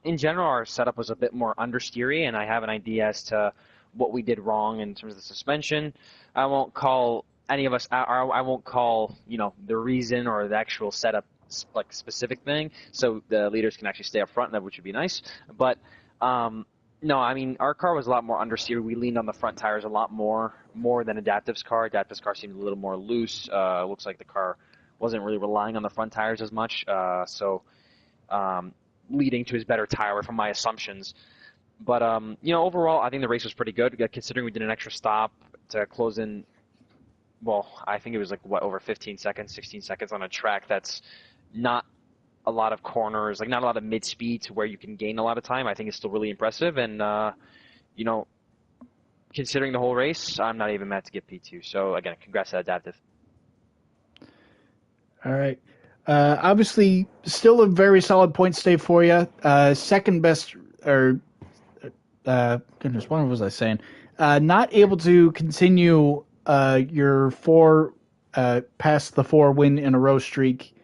in general, our setup was a bit more understeery, and I have an idea as to what we did wrong in terms of the suspension. I won't call any of us out. I won't call the reason or the actual setup like specific thing, so the leaders can actually stay up front, which would be nice. But no, I mean, our car was a lot more understeered. We leaned on the front tires a lot more than Adaptive's car. Adaptive's car seemed a little more loose. Looks like the car wasn't really relying on the front tires as much, leading to his better tire wear from my assumptions. But overall, I think the race was pretty good, considering we did an extra stop to close in. Well, I think it was over 15 seconds, 16 seconds on a track that's not a lot of corners, not a lot of mid-speed to where you can gain a lot of time. I think it's still really impressive, and considering the whole race, I'm not even mad to get P2. So again, congrats to Adaptive. All right. Obviously, still a very solid point stay for you. Second best, or goodness, what was I saying? Not able to continue your past the 4 win in a row streak.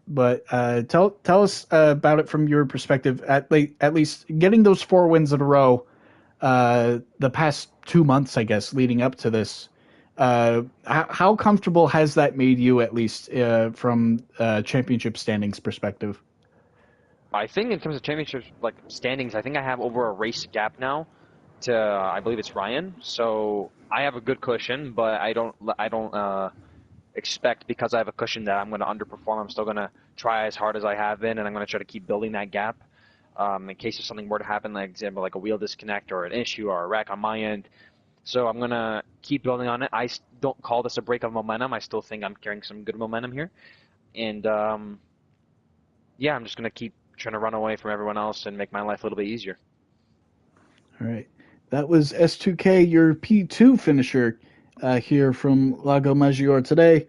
But tell us about it from your perspective. At least getting those 4 wins in a row, the past 2 months, I guess, leading up to this. How comfortable has that made you, at least from championship standings perspective? I think in terms of championship standings, I think I have over a race gap now to I believe it's Ryan. So I have a good cushion, but I don't expect because I have a cushion that I'm going to underperform. I'm still going to try as hard as I have been, and I'm going to try to keep building that gap in case if something were to happen, like example like a wheel disconnect or an issue or a wreck on my end. So I'm going to keep building on it. I don't call this a break of momentum. I still think I'm carrying some good momentum here. And I'm just going to keep trying to run away from everyone else and make my life a little bit easier. All right. That was S2K, your P2 finisher here from Lago Maggiore today.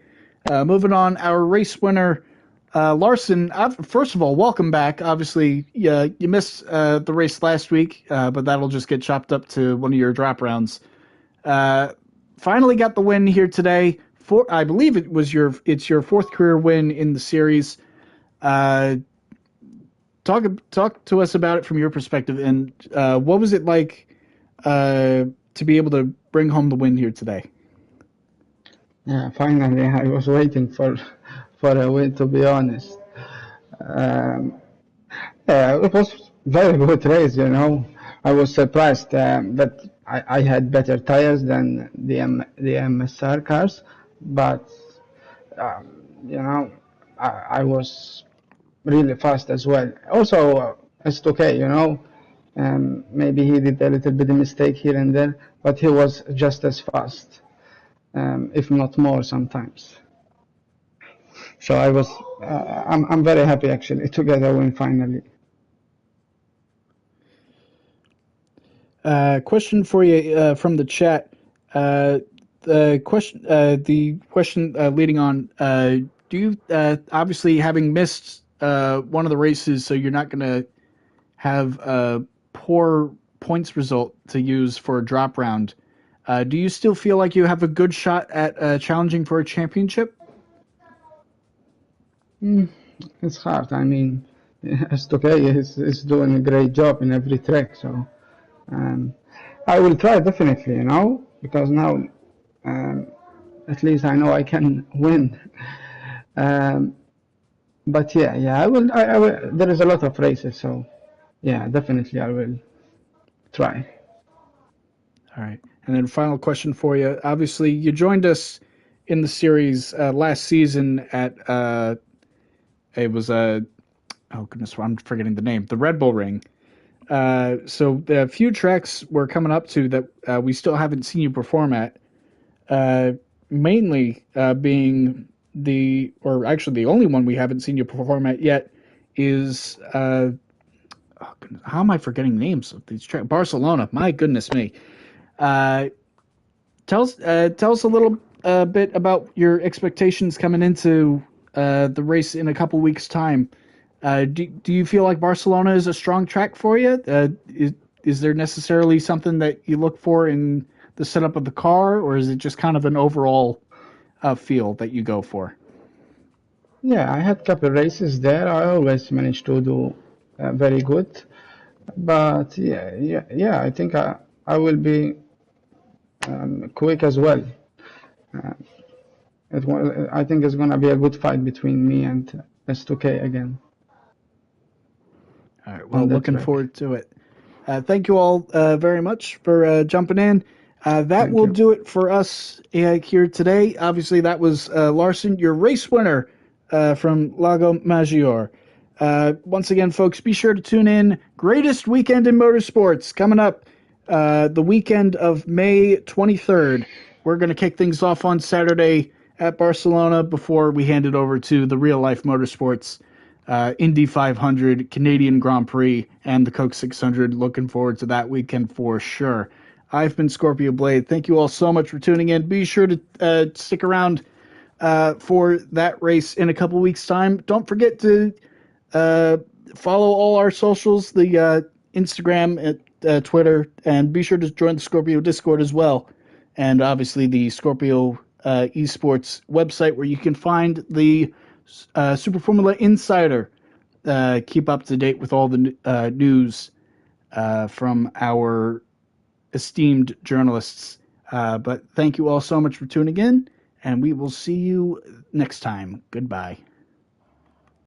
Moving on, our race winner, Larson. First of all, welcome back. Obviously, you missed the race last week, but that'll just get chopped up to one of your drop rounds. Finally got the win here today. I believe it's your 4th career win in the series. Talk to us about it from your perspective, and what was it like to be able to bring home the win here today? Yeah, finally, I was waiting for a win, to be honest. Yeah, it was very good race, I was surprised that I had better tires than the MSR cars, but I was really fast as well. Also, it's okay, maybe he did a little bit of mistake here and there, but he was just as fast, if not more sometimes. So I'm very happy actually to get a win finally. Question for you from the chat. The question leading on. Do you obviously having missed one of the races, so you're not going to have a poor points result to use for a drop round. Do you still feel like you have a good shot at challenging for a championship? It's hard. I mean, Stoke is doing a great job in every track, so um, I will try definitely, because now um, at least I know I can win. Um, but yeah, I will. There is a lot of races, so yeah, definitely I will try. All right. And then final question for you. Obviously, you joined us in the series last season at it was oh goodness, I'm forgetting the name, the Red Bull Ring. So the few tracks we're coming up to that we still haven't seen you perform at. Uh, Mainly being or actually the only one we haven't seen you perform at yet is oh goodness, how am I forgetting names of these tracks? Barcelona. My goodness me. Uh, tell us a little bit about your expectations coming into the race in a couple weeks' time. Do you feel like Barcelona is a strong track for you? Is there necessarily something that you look for in the setup of the car, or is it just kind of an overall feel that you go for? Yeah, I had couple races there. I always managed to do very good. But yeah. I think I will be quick as well. Uh, I think it's gonna be a good fight between me and S2K again All right. Well, on that looking track. forward to it. Thank you all very much for jumping in. That Thank will you. do it for us here today. Obviously, that was Larson, your race winner from Lago Maggiore. Once again, folks, be sure to tune in. Greatest weekend in motorsports coming up the weekend of May 23rd. We're going to kick things off on Saturday at Barcelona before we hand it over to the real life motorsports. Indy 500, Canadian Grand Prix, and the Coke 600. Looking forward to that weekend for sure. I've been Scorpio Blade. Thank you all so much for tuning in. Be sure to stick around for that race in a couple weeks' time. Don't forget to follow all our socials, the Instagram, Twitter, and be sure to join the Scorpio Discord as well. And obviously the Scorpio Esports website where you can find the Super Formula Insider. Keep up to date with all the news from our esteemed journalists. But thank you all so much for tuning in, and we will see you next time. Goodbye.